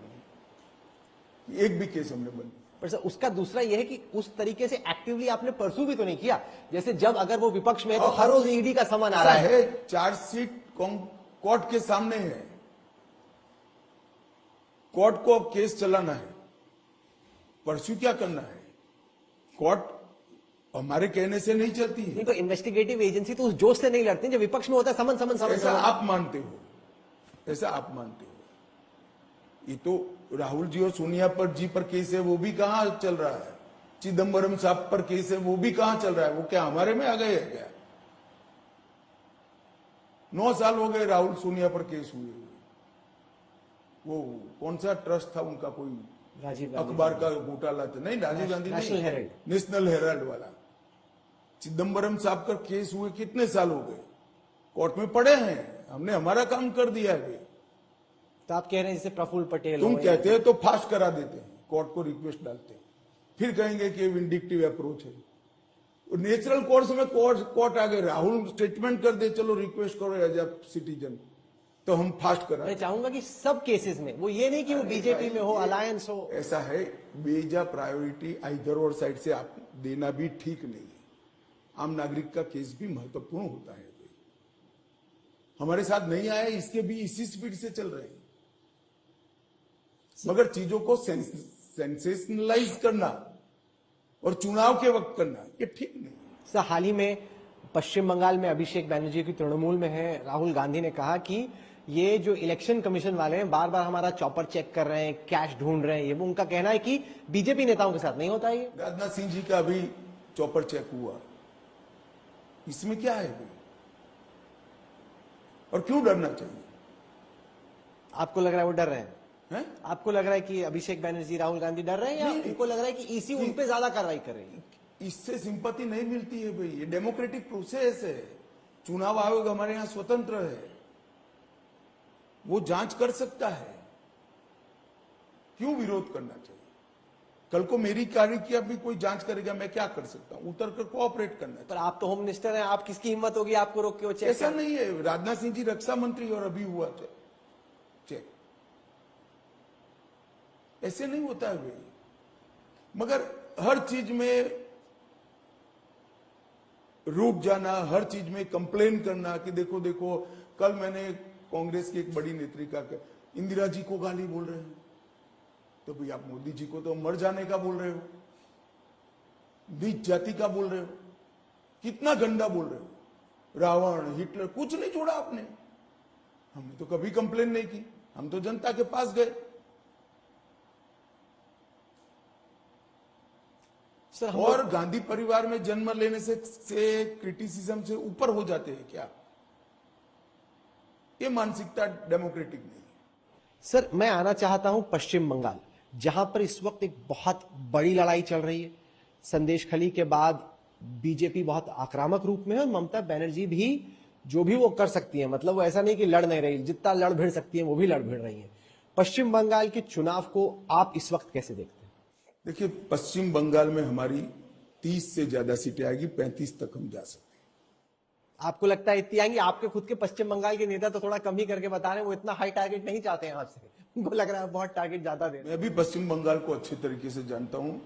कि एक भी केस हमने बंद। पर सर उसका दूसरा यह है कि उस तरीके से एक्टिवली आपने परसू भी तो नहीं किया, जैसे जब अगर वो विपक्ष में है तो हर रोज ईडी का सामान आ रहा है। चार्जशीट कोर्ट के सामने है, कोर्ट को केस चलाना है, परसू क्या करना है? कोर्ट हमारे कहने से नहीं चलती है। नहीं तो इन्वेस्टिगेटिव एजेंसी तो उस जोश से नहीं लड़ती जब विपक्ष में होता है समन समन समन। ऐसा आप मानते हो, ऐसा आप मानते हो। ये तो राहुल जी और सोनिया पर जी पर केस है, वो भी कहां चल रहा है। चिदम्बरम साहब पर केस है, वो भी कहां चल रहा है। वो क्या हमारे में आ गए है क्या? 9 साल हो गए राहुल सोनिया पर केस हुए। वो कौन सा ट्रस्ट था उनका, कोई राजीव अखबार का घोटाला था? नहीं, Rajiv Gandhi National Herald, National Herald वाला। चिदम्बरम साहब का केस हुए कितने साल हो गए, कोर्ट में पड़े हैं। हमने हमारा काम कर दिया है। तो आप कह रहे हैं जैसे प्रफुल्ल पटेल तुम कहते हैं तो फास्ट करा देते हैं, कोर्ट को रिक्वेस्ट डालते हैं, फिर कहेंगे कि विंडिक्टिव अप्रोच है। नेचुरल कोर्स में कोर्ट आगे राहुल स्टेटमेंट कर दे, चलो रिक्वेस्ट करो एज अ सिटीजन, तो हम फास्ट करा। मैं चाहूंगा कि सब केसेस में वो ये नहीं कि वो बीजेपी में हो, अलायंस हो। ऐसा है, बेजा प्रायोरिटी आइदर और साइड से आप देना भी ठीक नहीं है। आम नागरिक का केस भी महत्वपूर्ण होता है। हमारे साथ नहीं आया, इसके भी इसी स्पीड से चल रहे हैं। मगर चीजों को सेंसेशनलाइज करना और चुनाव के वक्त करना, ये ठीक नहीं। सर हाल ही में पश्चिम बंगाल में अभिषेक बैनर्जी की तृणमूल में है, राहुल गांधी ने कहा कि ये जो इलेक्शन कमीशन वाले हैं बार बार हमारा चॉपर चेक कर रहे हैं, कैश ढूंढ रहे हैं। ये वो उनका कहना है कि बीजेपी नेताओं के साथ नहीं होता ये। राजनाथ सिंह जी का अभी चॉपर चेक हुआ, इसमें क्या है भाई? और क्यों डरना चाहिए? आपको लग रहा है वो डर रहे हैं? है? आपको लग रहा है कि अभिषेक बैनर्जी राहुल गांधी डर रहे हैं, या उनको लग रहा है कि ईसी उन पे ज्यादा कार्रवाई कर रही है? इससे सिंपैथी नहीं मिलती है भाई। ये डेमोक्रेटिक प्रोसेस है। चुनाव आयोग हमारे यहां स्वतंत्र है, वो जांच कर सकता है। क्यों विरोध करना चाहिए? कल को मेरी कार्य की अभी कोई जांच करेगा, मैं क्या कर सकता हूं? उतर कर कोऑपरेट करना चाहिए। पर आप तो होम मिनिस्टर हैं, आप किसकी हिम्मत होगी आपको रोक के वो चेक? ऐसा नहीं है, राजनाथ सिंह जी रक्षा मंत्री और अभी हुआ चेक। ऐसे नहीं होता है भाई। मगर हर चीज में रुक जाना, हर चीज में कंप्लेन करना कि देखो देखो, कल मैंने कांग्रेस की एक बड़ी नेत्री का इंदिरा जी को गाली बोल रहे हैं, तो भाई आप मोदी जी को तो मर जाने का बोल रहे हो, नीच जाति का बोल रहे हो, कितना गंदा बोल रहे हो। रावण, हिटलर, कुछ नहीं छोड़ा आपने। हमने तो कभी कंप्लेन नहीं की, हम तो जनता के पास गए। और गांधी परिवार में जन्म लेने से क्रिटिसिज्म से ऊपर हो जाते हैं क्या? ये मानसिकता डेमोक्रेटिक नहीं। सर मैं आना चाहता हूं पश्चिम बंगाल, जहां पर इस वक्त एक बहुत बड़ी लड़ाई चल रही है। संदेश खली के बाद बीजेपी बहुत आक्रामक रूप में है और ममता बनर्जी भी जो भी वो कर सकती है, मतलब वो ऐसा नहीं कि लड़ नहीं रही, जितना लड़ भिड़ सकती है वो भी लड़ भिड़ रही है। पश्चिम बंगाल के चुनाव को आप इस वक्त कैसे देखते हैं? देखिए, पश्चिम बंगाल में हमारी 30 से ज्यादा सीटें आएगी, 35 तक हम जा सकते हैं। आपको लगता है इतनी आएंगी? आपके खुद के पश्चिम बंगाल के नेता तो थोड़ा कम ही करके बता रहे हैं, वो इतना हाई टारगेट नहीं चाहते हैं आपसे। उनको लग रहा है बहुत टारगेट ज्यादा दे। मैं भी पश्चिम बंगाल को अच्छे तरीके से जानता हूं।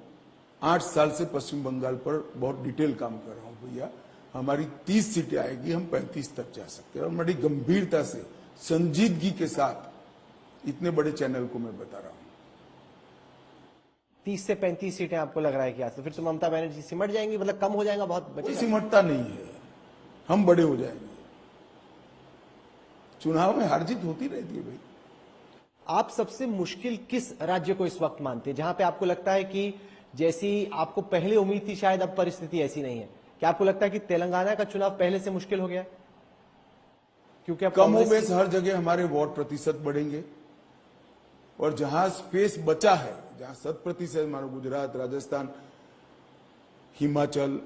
8 साल से पश्चिम बंगाल पर बहुत डिटेल काम कर रहा हूं भैया। हमारी 30 सीटें आएगी, हम 35 तक जा सकते हैं। और बड़ी गंभीरता से, संजीदगी के साथ इतने बड़े चैनल को मैं बता रहा हूं। 30 से 35 सीटें आपको लग रहा है कि आज तो फिर तो ममता बनर्जी सिमट जाएंगी, मतलब कम हो जाएगा, बहुत कोई सिमटता नहीं है, हम बड़े हो जाएंगे। चुनाव में हार जीत होती रहती है भाई। आप सबसे मुश्किल किस राज्य को इस वक्त मानते हैं, जहां पे आपको लगता है कि जैसी आपको पहले उम्मीद थी शायद अब परिस्थिति ऐसी नहीं है? क्या आपको लगता है कि तेलंगाना का चुनाव पहले से मुश्किल हो गया है? क्योंकि अब कमोबेश हर जगह हमारे वोट प्रतिशत बढ़ेंगे, और जहां स्पेस बचा है, जहां 100% मानो गुजरात, राजस्थान, हिमाचल,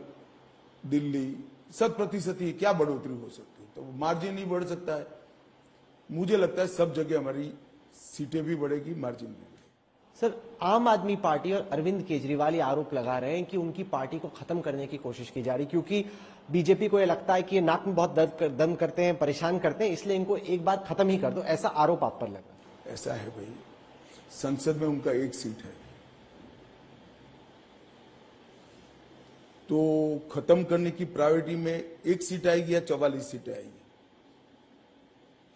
दिल्ली 100% ही क्या बढ़ोतरी हो सकती है? तो मार्जिन नहीं बढ़ सकता है। मुझे लगता है सब जगह हमारी सीटें भी बढ़ेगी, मार्जिन भी बढ़ेगी। सर, आम आदमी पार्टी और अरविंद केजरीवाल ये आरोप लगा रहे हैं कि उनकी पार्टी को खत्म करने की कोशिश की जा रही, क्योंकि बीजेपी को ये लगता है कि ये नाक में बहुत दर्द करते हैं, परेशान करते हैं, इसलिए इनको एक बार खत्म ही कर दो। ऐसा आरोप आप पर लगा। ऐसा है भाई, संसद में उनका एक सीट है, तो खत्म करने की प्रायोरिटी में एक सीट आएगी या 44 सीटें आएगी?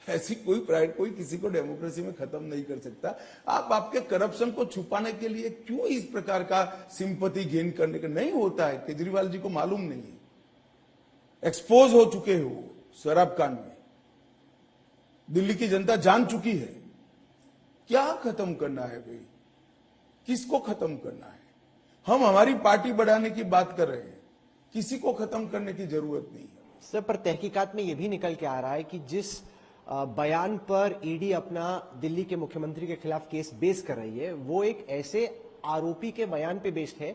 ऐसी कोई प्रायोरिटी कोई किसी को डेमोक्रेसी में खत्म नहीं कर सकता। आप आपके करप्शन को छुपाने के लिए क्यों इस प्रकार का सिंपैथी गेन करने का? नहीं होता है, केजरीवाल जी को मालूम नहीं है, एक्सपोज हो चुके हो शराब कांड में, दिल्ली की जनता जान चुकी है। क्या खत्म करना है भाई? किसको खत्म करना है? हम हमारी पार्टी बढ़ाने की बात कर रहे हैं, किसी को खत्म करने की जरूरत नहीं है। सर, पर तहकीकात में यह भी निकल के आ रहा है कि जिस बयान पर ईडी अपना दिल्ली के मुख्यमंत्री के खिलाफ केस बेस कर रही है, वो एक ऐसे आरोपी के बयान पे बेस्ड है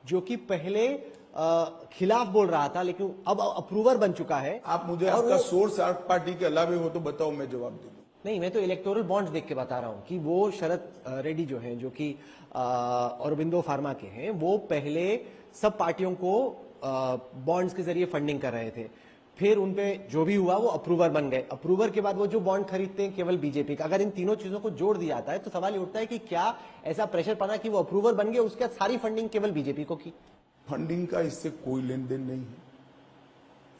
जो कि पहले खिलाफ बोल रहा था, लेकिन अब अप्रूवर बन चुका है। आप मुझे आपका सोर्स आप पार्टी के अलावे हो तो बताओ, मैं जवाब दे दूं। नहीं, मैं तो इलेक्टोरल बॉन्ड्स देख के बता रहा हूं कि वो शरद रेड्डी जो हैं, जो कि औरबिंदो फार्मा के हैं, वो पहले सब पार्टियों को बॉन्ड्स के जरिए फंडिंग कर रहे थे, फिर उनपे जो भी हुआ वो अप्रूवर बन गए। अप्रूवर के बाद वो जो बॉन्ड खरीदते हैं केवल बीजेपी का। अगर इन तीनों चीजों को जोड़ दिया जाता है तो सवाल ये उठता है कि क्या ऐसा प्रेशर पड़ा कि वो अप्रूवर बन गए, उसके बाद सारी फंडिंग केवल बीजेपी को की? फंडिंग का इससे कोई लेन देन नहीं है।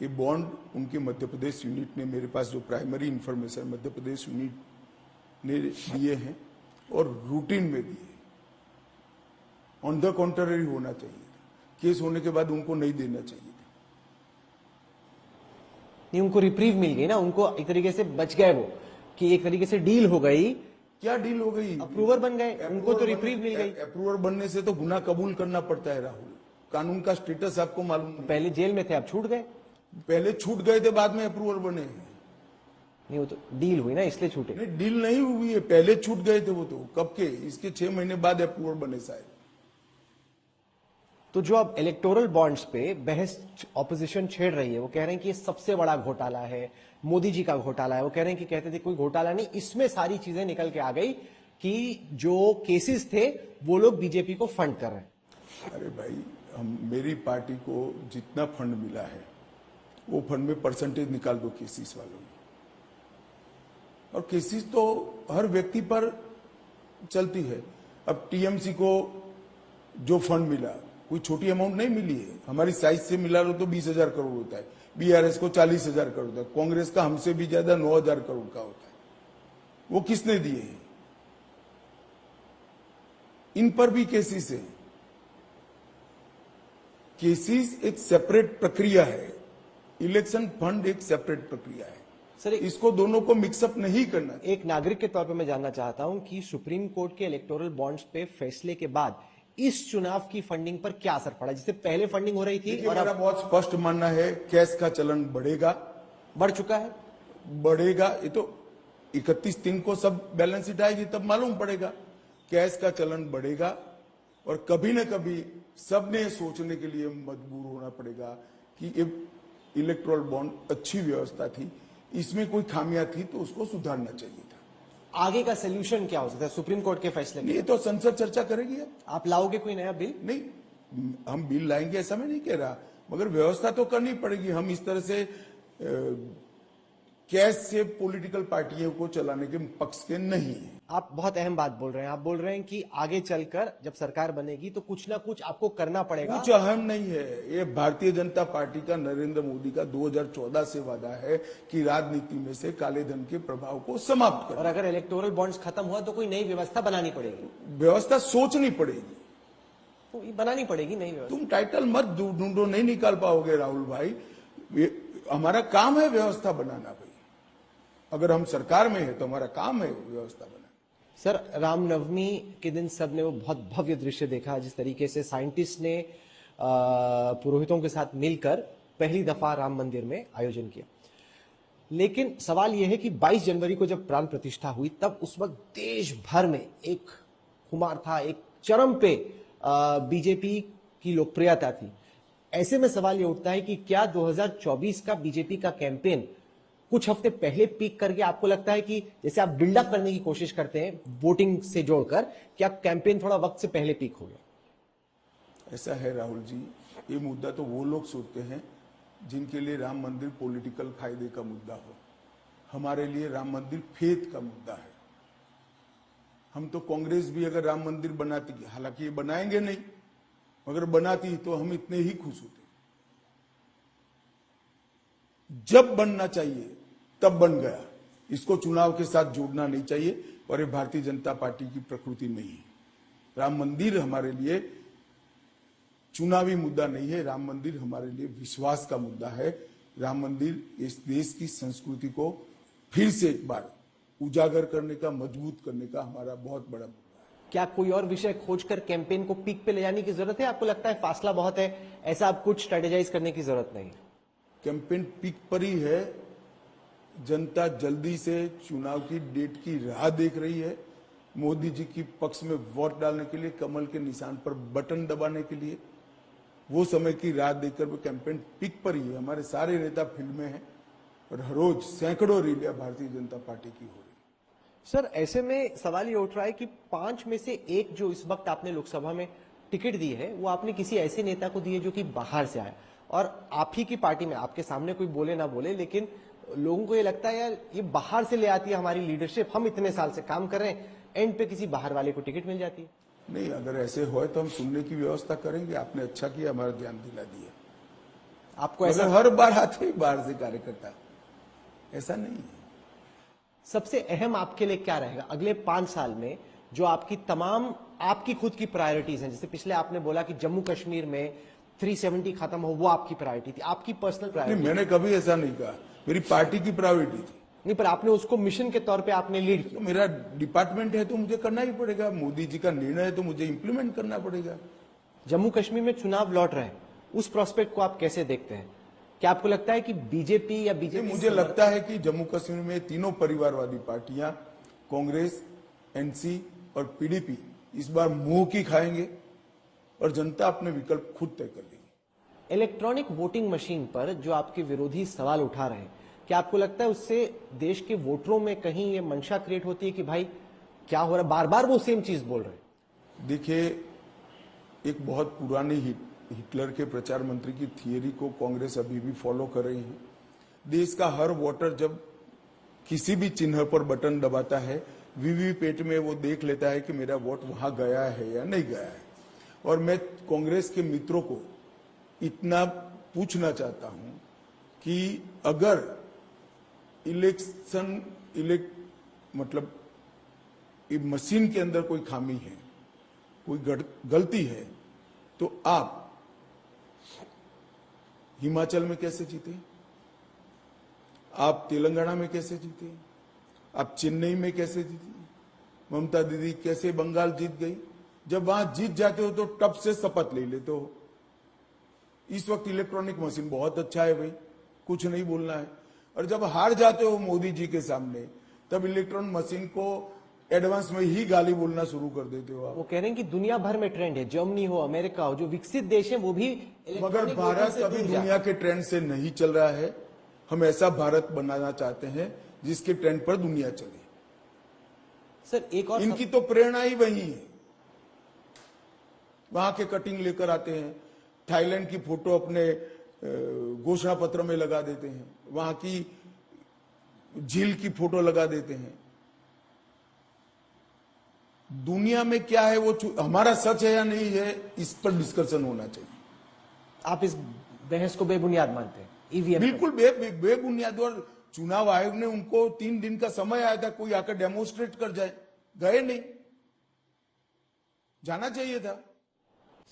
ये बॉन्ड उनके मध्य प्रदेश यूनिट ने, मेरे पास जो primary information Madhya Pradesh unit ने दिए हैं और रूटीन में दिए। ऑन द कॉन्ट्ररी होना चाहिए था, केस होने के बाद उनको नहीं देना चाहिए था। नहीं, उनको रिप्रीव मिल गई ना, उनको एक तरीके से बच गए वो, कि एक तरीके से डील हो गई। क्या डील हो गई? अप्रूवर बन गए, उनको तो रिप्रीव मिल गई। अप्रूवर बनने से तो गुनाह कबूल करना पड़ता है राहुल, कानून का स्टेटस आपको मालूम नहीं। पहले जेल में थे, अब छूट गए। पहले छूट गए थे, बाद में अप्रूवर बने। नहीं, वो तो डील हुई ना, इसलिए छूटे। नहीं, डील नहीं हुई है, पहले छूट गए थे वो तो। कब के? इसके 6 महीने बाद अप्रूवर बने शायद। तो जो अब इलेक्टोरल बॉन्ड्स पे बहस ऑपोजिशन छेड़ रही है, वो कह रहे हैं कि ये सबसे बड़ा घोटाला है, मोदी जी का घोटाला है। वो कह रहे हैं कि कहते थे कोई घोटाला नहीं, इसमें सारी चीजें निकल के आ गई कि जो केसेस थे वो लोग बीजेपी को फंड कर रहे हैं। अरे भाई, मेरी पार्टी को जितना फंड मिला है वो फंड में परसेंटेज निकाल दो केसीस वालों ने, और केसीस तो हर व्यक्ति पर चलती है। अब टीएमसी को जो फंड मिला कोई छोटी अमाउंट नहीं मिली है, हमारी साइज से मिला लो तो 20,000 करोड़ होता है, बीआरएस को 40,000 करोड़ होता है, कांग्रेस का हमसे भी ज्यादा 9,000 करोड़ का होता है। वो किसने दिए हैं? इन पर भी केसीस है। केसीस एक सेपरेट प्रक्रिया है, इलेक्शन फंड एक सेपरेट प्रक्रिया है सर। इसको दोनों को मिक्सअप नहीं करना। एक नागरिक के तौर पर मैं जानना चाहता हूं कि सुप्रीम कोर्ट के इलेक्टोरल बॉन्ड्स पे फैसले के बाद इस चुनाव की फंडिंग पर क्या असर पड़ा? जिससे पहले फंडिंग हो रही थी और मेरा बहुत स्पष्ट मानना है, कैश का चलन बढ़ेगा, बढ़ चुका है, बढ़ेगा। ये तो 31/3 को सब बैलेंस शीट आएगी तब मालूम पड़ेगा। कैश का चलन बढ़ेगा और कभी न कभी सबने सोचने के लिए मजबूर होना पड़ेगा कि ये इलेक्टोरल बॉन्ड अच्छी व्यवस्था थी, इसमें कोई खामियां थी तो उसको सुधारना चाहिए था। आगे का सोल्यूशन क्या हो सकता है सुप्रीम कोर्ट के फैसले में? ये तो संसद चर्चा करेगी। आप लाओगे कोई नया बिल? नहीं, हम बिल लाएंगे ऐसा मैं नहीं कह रहा, मगर व्यवस्था तो करनी पड़ेगी। हम इस तरह से कैश से पॉलिटिकल पार्टियों को चलाने के पक्ष के नहीं है। आप बहुत अहम बात बोल रहे हैं। आप बोल रहे हैं कि आगे चलकर जब सरकार बनेगी तो कुछ ना कुछ आपको करना पड़ेगा। कुछ अहम नहीं है, ये भारतीय जनता पार्टी का, नरेंद्र मोदी का 2014 से वादा है कि राजनीति में से काले धन के प्रभाव को समाप्त करना। और अगर इलेक्टोरल बॉन्ड्स खत्म हुआ तो कोई नई व्यवस्था बनानी पड़ेगी। व्यवस्था सोचनी पड़ेगी, तो ये बनानी पड़ेगी नई व्यवस्था। तुम टाइटल मत ढूंढो, नहीं निकाल पाओगे राहुल भाई। हमारा काम है व्यवस्था बनाना भाई। अगर हम सरकार में है तो हमारा काम है व्यवस्था बनाना। सर, रामनवमी के दिन सबने वो बहुत भव्य दृश्य देखा, जिस तरीके से साइंटिस्ट ने पुरोहितों के साथ मिलकर पहली दफा राम मंदिर में आयोजन किया। लेकिन सवाल यह है कि 22 जनवरी को जब प्राण प्रतिष्ठा हुई तब उस वक्त देश भर में एक खुमार था, एक चरम पे बीजेपी की लोकप्रियता थी। ऐसे में सवाल यह उठता है कि क्या 2024 का बीजेपी का कैंपेन कुछ हफ्ते पहले पीक करके आपको लगता है कि जैसे आप बिल्डअप करने की कोशिश करते हैं वोटिंग से जोड़कर, क्या कैंपेन थोड़ा वक्त से पहले पीक हो गया? ऐसा है राहुल जी, ये मुद्दा तो वो लोग सोचते हैं जिनके लिए राम मंदिर पॉलिटिकल फायदे का मुद्दा हो। हमारे लिए राम मंदिर फेथ का मुद्दा है। हम तो कांग्रेस भी अगर राम मंदिर बनाती, हालांकि ये बनाएंगे नहीं, मगर बनाती तो हम इतने ही खुश होते। जब बनना चाहिए तब बन गया, इसको चुनाव के साथ जोड़ना नहीं चाहिए, और ये भारतीय जनता पार्टी की प्रकृति नहीं है। राम मंदिर हमारे लिए चुनावी मुद्दा नहीं है, राम मंदिर हमारे लिए विश्वास का मुद्दा है। राम मंदिर इस देश की संस्कृति को फिर से एक बार उजागर करने का, मजबूत करने का हमारा बहुत बड़ा मुद्दा है। क्या कोई और विषय खोजकर कैंपेन को पीक पे ले जाने की जरूरत है? आपको लगता है फासला बहुत है, ऐसा आप कुछ स्ट्रेटेजाइज करने की जरूरत नहीं? कैंपेन पीक पर ही है। जनता जल्दी से चुनाव की डेट की राह देख रही है, मोदी जी की पक्ष में वोट डालने के लिए, कमल के निशान पर बटन दबाने के लिए। वो समय की राह देखकर वो कैंपेन पीक पर ही है। हमारे सारे नेता फील्ड में हैं और हर रोज सैकड़ों रैलियां भारतीय जनता पार्टी की हो रही है। सर, ऐसे में सवाल ये उठ रहा है कि 5 में से एक जो इस वक्त आपने लोकसभा में टिकट दी है, वो आपने किसी ऐसे नेता को दी है जो कि बाहर से आया, और आप ही की पार्टी में, आपके सामने कोई बोले ना बोले, लेकिन लोगों को ये लगता है यार ये बाहर से ले आती है हमारी लीडरशिप, हम इतने साल से काम कर रहे हैं, एंड पे किसी बाहर वाले को टिकट मिल जाती है। नहीं, अगर ऐसे हो तो हम सुनने की व्यवस्था करेंगे। आपने अच्छा किया, हमारा ध्यान दिला दिया। आपको ऐसा हर बार आते ही बाहर से कार्यकर्ता, ऐसा नहीं है। सबसे अहम आपके लिए क्या रहेगा अगले 5 साल में, जो आपकी तमाम आपकी खुद की प्रायोरिटीज हैं? जैसे पिछले आपने बोला कि जम्मू कश्मीर में 370 खत्म हो, वो आपकी प्रायोरिटी थी, आपकी पर्सनल प्रायोरिटी। मैंने कभी ऐसा नहीं कहा, मेरी पार्टी की प्रायोरिटी थी। नहीं, पर आपने उसको मिशन के तौर पे आपने लीड किया। तो मेरा डिपार्टमेंट है तो मुझे करना ही पड़ेगा, मोदी जी का निर्णय है तो मुझे इंप्लीमेंट करना पड़ेगा। जम्मू कश्मीर में चुनाव लौट रहे हैं, उस प्रोस्पेक्ट को आप कैसे देखते हैं? क्या आपको लगता है कि बीजेपी या बीजेपी? मुझे लगता है कि जम्मू कश्मीर में तीनों परिवारवादी पार्टियां, कांग्रेस, एनसी और पीडीपी, इस बार मुंह की खाएंगे और जनता अपने विकल्प खुद तय कर देगी। इलेक्ट्रॉनिक वोटिंग मशीन पर जो आपके विरोधी सवाल उठा रहे हैं, क्या आपको लगता है उससे देश के वोटरों में कहीं ये मंशा क्रिएट होती है कि भाई क्या हो रहा है, बार बार वो सेम चीज बोल रहे हैं? देखिए, एक बहुत पुरानी हिटलर के प्रचार मंत्री की थियरी को कांग्रेस अभी भी फॉलो कर रही है। देश का हर वोटर जब किसी भी चिन्ह पर बटन दबाता है, वीवीपैट में वो देख लेता है कि मेरा वोट वहां गया है या नहीं गया है। और मैं कांग्रेस के मित्रों को इतना पूछना चाहता हूं कि अगर मतलब मशीन के अंदर कोई खामी है, कोई गलती है, तो आप हिमाचल में कैसे जीते, आप तेलंगाना में कैसे जीते, आप चेन्नई में कैसे जीते, ममता दीदी कैसे बंगाल जीत गई? जब वहां जीत जाते हो तो टप से शपथ ले लेते हो। इस वक्त इलेक्ट्रॉनिक मशीन बहुत अच्छा है भाई, कुछ नहीं बोलना है। और जब हार जाते हो मोदी जी के सामने, तब इलेक्ट्रॉनिक मशीन को एडवांस में ही गाली बोलना शुरू कर देते हो आप। वो कह रहे हैं कि दुनिया भर में ट्रेंड है, जर्मनी हो, अमेरिका हो, जो विकसित देश है वो भी, मगर भारत अभी दुनिया के ट्रेंड से नहीं चल रहा है। हम ऐसा भारत बनाना चाहते हैं जिसके ट्रेंड पर दुनिया चले। सर, एक और इनकी तो प्रेरणा ही वही है। वहां के कटिंग लेकर आते हैं, थाईलैंड की फोटो अपने घोषणा पत्र में लगा देते हैं, वहां की झील की फोटो लगा देते हैं। दुनिया में क्या है वो हमारा सच है या नहीं है, इस पर डिस्कशन होना चाहिए। आप इस बहस को बेबुनियाद मानते हैं? ईवीएम बिल्कुल बेबुनियाद। और चुनाव आयोग ने उनको 3 दिन का समय आया था, कोई आकर डेमोन्स्ट्रेट कर जाए, गए नहीं, जाना चाहिए था।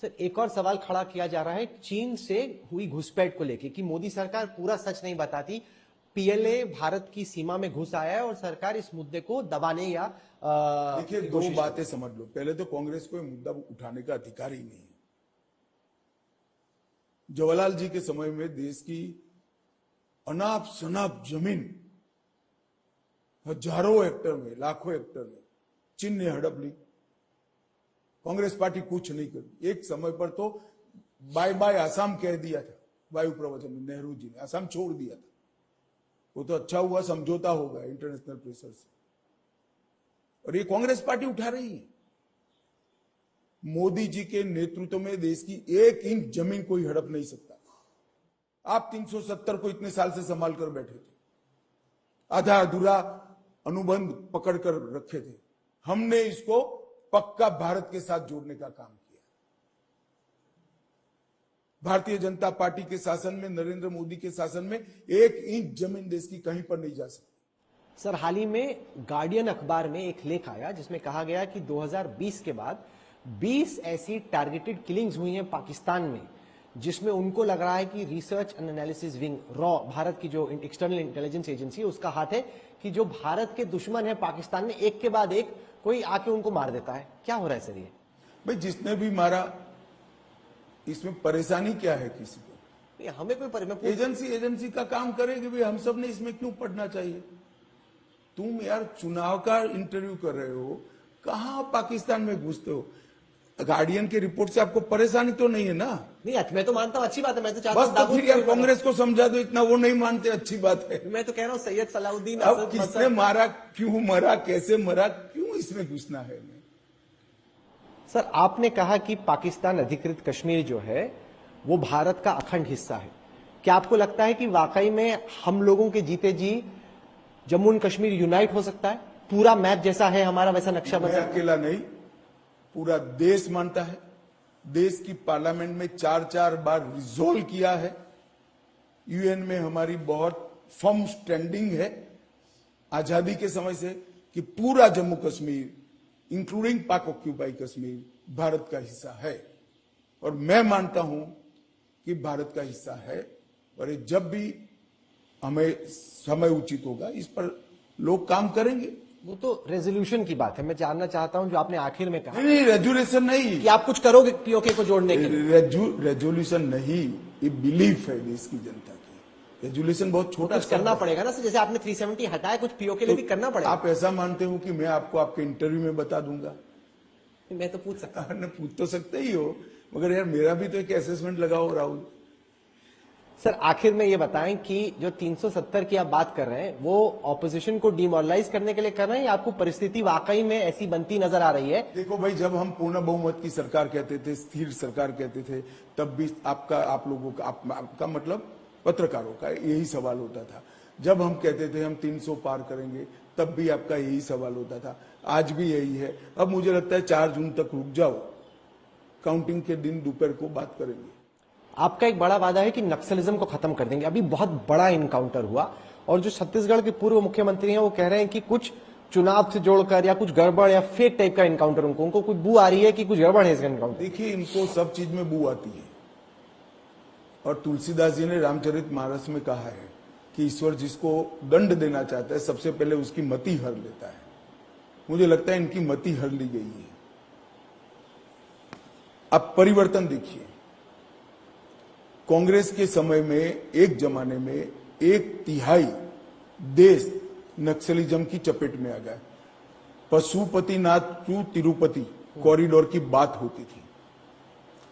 सर, एक और सवाल खड़ा किया जा रहा है चीन से हुई घुसपैठ को लेकर कि मोदी सरकार पूरा सच नहीं बताती, पीएलए भारत की सीमा में घुस आया है और सरकार इस मुद्दे को दबाने या देखिए, 2 बातें समझ लो। पहले तो कांग्रेस को मुद्दा उठाने का अधिकार ही नहीं है। जवाहरलाल जी के समय में देश की अनाप शनाप जमीन हजारों हेक्टर में, लाखों हेक्टर में चीन ने हड़प ली। कांग्रेस पार्टी कुछ नहीं करी। एक समय पर तो बाय बाय आसाम कह दिया था, वायु प्रवचन में नेहरू जी ने आसाम छोड़ दिया था। वो तो अच्छा हुआ समझौता होगा इंटरनेशनल प्रेशर से, और ये कांग्रेस पार्टी उठा रही है। मोदी जी के नेतृत्व में देश की 1 इंच जमीन कोई हड़प नहीं सकता। आप 370 को इतने साल से संभाल कर बैठे थे, आधा अधूरा अनुबंध पकड़ कर रखे थे। हमने इसको पक्का भारत के साथ जोड़ने का काम किया। भारतीय जनता पार्टी के शासन में, नरेंद्र मोदी के शासन में 1 इंच जमीन देश की कहीं पर नहीं जा सकती। सर, हाल ही में गार्डियन अखबार में एक लेख आया जिसमें कहा गया कि 2020 के बाद 20 ऐसी टारगेटेड किलिंग्स हुई हैं पाकिस्तान में, जिसमें उनको लग रहा है कि research and analysis wing raw, Bharat की जो एक्सटर्नल इंटेलिजेंस एजेंसी है, उसका हाथ है कि जो भारत के दुश्मन है पाकिस्तान में, एक के बाद एक कोई आके उनको मार देता है। क्या हो रहा है सर ये? भाई, जिसने भी मारा, इसमें परेशानी क्या है किसी को? हमें कोई एजेंसी का काम करेगी भाई, हम सब ने इसमें क्यों पढ़ना चाहिए? तुम यार चुनाव का इंटरव्यू कर रहे हो, कहां पाकिस्तान में घुसते हो? गार्डियन की रिपोर्ट से आपको परेशानी तो नहीं है ना? नहीं, मैं तो मानता हूं अच्छी बात है, मैं तो चाहता बस तो फिर यार कांग्रेस को समझा दो, इतना वो नहीं मानते, अच्छी बात है। मैं तो कह रहा हूं सैयद सलाउद्दीन, अब किसने मारा, क्यों मरा, कैसे मरा, क्यों इसमें घुसना है? सर, आपने कहा कि पाकिस्तान अधिकृत कश्मीर जो है वो भारत का अखंड हिस्सा है। क्या आपको लगता है कि वाकई में हम लोगों के जीते जी जम्मू एंड कश्मीर यूनाइट हो सकता है? पूरा मैप जैसा है हमारा वैसा नक्शा बन सकता है? अकेला नहीं, पूरा देश मानता है। देश की पार्लियामेंट में 4-4 बार रिजोल्व किया है। यूएन में हमारी बहुत फर्म स्टैंडिंग है आजादी के समय से कि पूरा जम्मू कश्मीर इंक्लूडिंग पाक ऑक्यूपाई कश्मीर भारत का हिस्सा है, और मैं मानता हूं कि भारत का हिस्सा है। और ये जब भी हमें समय उचित होगा इस पर लोग काम करेंगे। वो तो रेजोल्यूशन की बात है। मैं जानना चाहता हूं जो आपने आखिर में कहा, नहीं, रेजोल्यूशन नहीं कि आप कुछ करोगे पीओके को जोड़ने के लिए। रेजोल्यूशन नहीं, ये बिलीफ है देश की जनता की। रेजोल्यूशन बहुत छोटा करना पड़ेगा ना सर, जैसे आपने 370 हटाया, कुछ पीओके के लिए भी करना पड़ेगा। आप ऐसा मानते हो कि मैं आपको आपके इंटरव्यू में बता दूंगा? मैं तो पूछ सकता हूं। पूछ तो सकते ही हो, मगर यार मेरा भी तो एक असेसमेंट लगाओ राहुल। सर, आखिर में ये बताएं कि जो 370 की आप बात कर रहे हैं वो ऑपोजिशन को डिमोरलाइज करने के लिए कर रहे हैं, या आपको परिस्थिति वाकई में ऐसी बनती नजर आ रही है? देखो भाई, जब हम पूर्ण बहुमत की सरकार कहते थे, स्थिर सरकार कहते थे, तब भी आप लोगों का, आपका मतलब पत्रकारों का यही सवाल होता था। जब हम कहते थे हम 300 पार करेंगे, तब भी आपका यही सवाल होता था। आज भी यही है। अब मुझे लगता है 4 जून तक रुक जाओ, काउंटिंग के दिन दोपहर को बात करेंगे। आपका एक बड़ा वादा है कि नक्सलिज्म को खत्म कर देंगे। अभी बहुत बड़ा इनकाउंटर हुआ और जो छत्तीसगढ़ के पूर्व मुख्यमंत्री हैं वो कह रहे हैं कि कुछ चुनाव से जोड़कर या कुछ गड़बड़ या फेक टाइप का इनकाउंटर, उनको कुछ बू आ रही है कि कुछ गड़बड़ है इसका इनकाउंटर। देखिए, इनको सब चीज में बू आती है, और तुलसीदास जी ने रामचरितमानस में कहा है कि ईश्वर जिसको दंड देना चाहता है सबसे पहले उसकी मति हर लेता है। मुझे लगता है इनकी मति हर ली गई है। अब परिवर्तन देखिए, कांग्रेस के समय में एक जमाने में 1/3 देश नक्सलिज्म की चपेट में आ गया। पशुपतिनाथ टू तिरुपति कॉरिडोर की बात होती थी।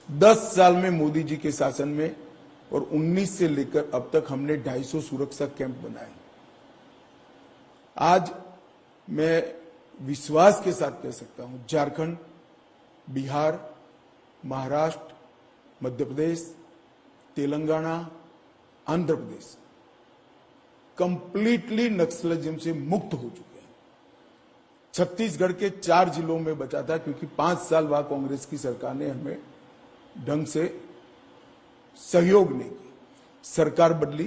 10 साल में मोदी जी के शासन में और 19 से लेकर अब तक हमने 250 सुरक्षा कैंप बनाए। आज मैं विश्वास के साथ कह सकता हूं, झारखंड, बिहार, महाराष्ट्र, मध्य प्रदेश, तेलंगाना, आंध्र प्रदेश कंप्लीटली नक्सलिज्म से मुक्त हो चुके हैं। छत्तीसगढ़ के 4 जिलों में बचा था, क्योंकि 5 साल बाद कांग्रेस की सरकार ने हमें ढंग से सहयोग नहीं किया। सरकार बदली,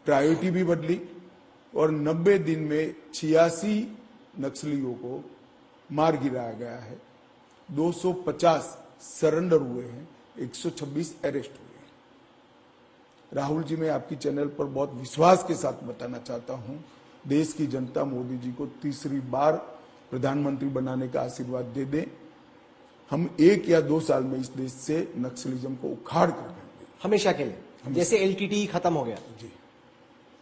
प्रायोरिटी भी बदली, और 90 दिन में 86 नक्सलियों को मार गिराया गया है। 250 सरेंडर हुए हैं, 126 अरेस्ट हुए हैं। राहुल जी, मैं आपकी चैनल पर बहुत विश्वास के साथ बताना चाहता हूं, देश की जनता मोदी जी को तीसरी बार प्रधानमंत्री बनाने का आशीर्वाद दे दें। हम 1 या 2 साल में इस देश से नक्सलिज्म को उखाड़ कर देंगे, हमेशा के लिए। जैसे LTTE खत्म हो गया जी,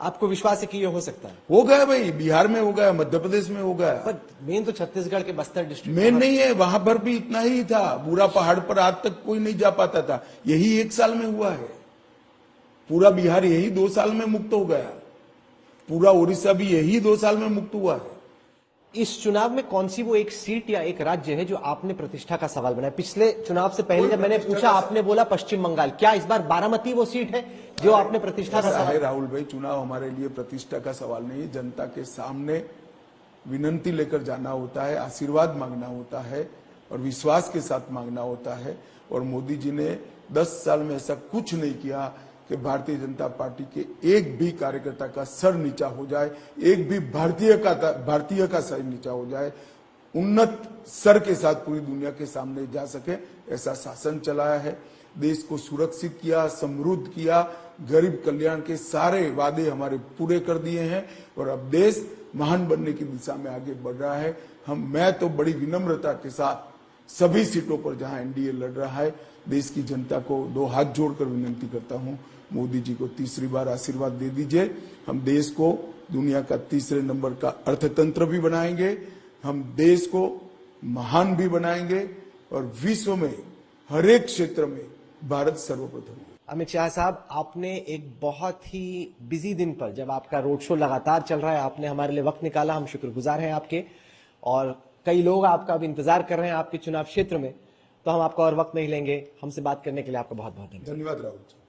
आपको विश्वास है कि ये हो सकता है? हो गया भाई, बिहार में हो गया, मध्य प्रदेश में हो गया। पर मेन तो छत्तीसगढ़ के बस्तर डिस्ट्रिक्ट मेन नहीं है, वहां पर भी इतना ही था। पूरा पहाड़ पर आज तक कोई नहीं जा पाता था, यही 1 साल में हुआ है। पूरा बिहार यही 2 साल में मुक्त हो गया। पूरा उड़ीसा भी यही 2 साल में मुक्त हुआ है। इस चुनाव में कौन सी वो एक सीट या एक राज्य है जो आपने प्रतिष्ठा का सवाल बनाया? पिछले चुनाव से पहले जब मैंने पूछा आपने बोला पश्चिम बंगाल। क्या इस बार बारामती वो सीट है जो आपने प्रतिष्ठा का सवाल? राहुल भाई, चुनाव हमारे लिए प्रतिष्ठा का सवाल नहीं है। जनता के सामने विनंती लेकर जाना होता है, आशीर्वाद मांगना होता है और विश्वास के साथ मांगना होता है। और मोदी जी ने 10 साल में ऐसा कुछ नहीं किया कि भारतीय जनता पार्टी के एक भी कार्यकर्ता का सर नीचा हो जाए, एक भी भारतीय का सर नीचा हो जाए, उन्नत सर के साथ पूरी दुनिया के सामने जा सके, ऐसा शासन चलाया है। देश को सुरक्षित किया, समृद्ध किया, गरीब कल्याण के सारे वादे हमारे पूरे कर दिए हैं और अब देश महान बनने की दिशा में आगे बढ़ रहा है। मैं तो बड़ी विनम्रता के साथ सभी सीटों पर जहां एनडीए लड़ रहा है, देश की जनता को 2 हाथ जोड़कर विनंती करता हूं, मोदी जी को तीसरी बार आशीर्वाद दे दीजिए। हम देश को दुनिया का तीसरे नंबर का अर्थतंत्र भी बनाएंगे, हम देश को महान भी बनाएंगे और विश्व में हर एक क्षेत्र में भारत सर्वप्रथम है। अमित शाह साहब, आपने एक बहुत ही बिजी दिन पर, जब आपका रोड शो लगातार चल रहा है, आपने हमारे लिए वक्त निकाला, हम शुक्रगुजार हैं आपके। और कई लोग आपका अब इंतजार कर रहे हैं आपके चुनाव क्षेत्र में, तो हम आपका और वक्त नहीं लेंगे। हमसे बात करने के लिए आपका बहुत बहुत धन्यवाद राहुल जी।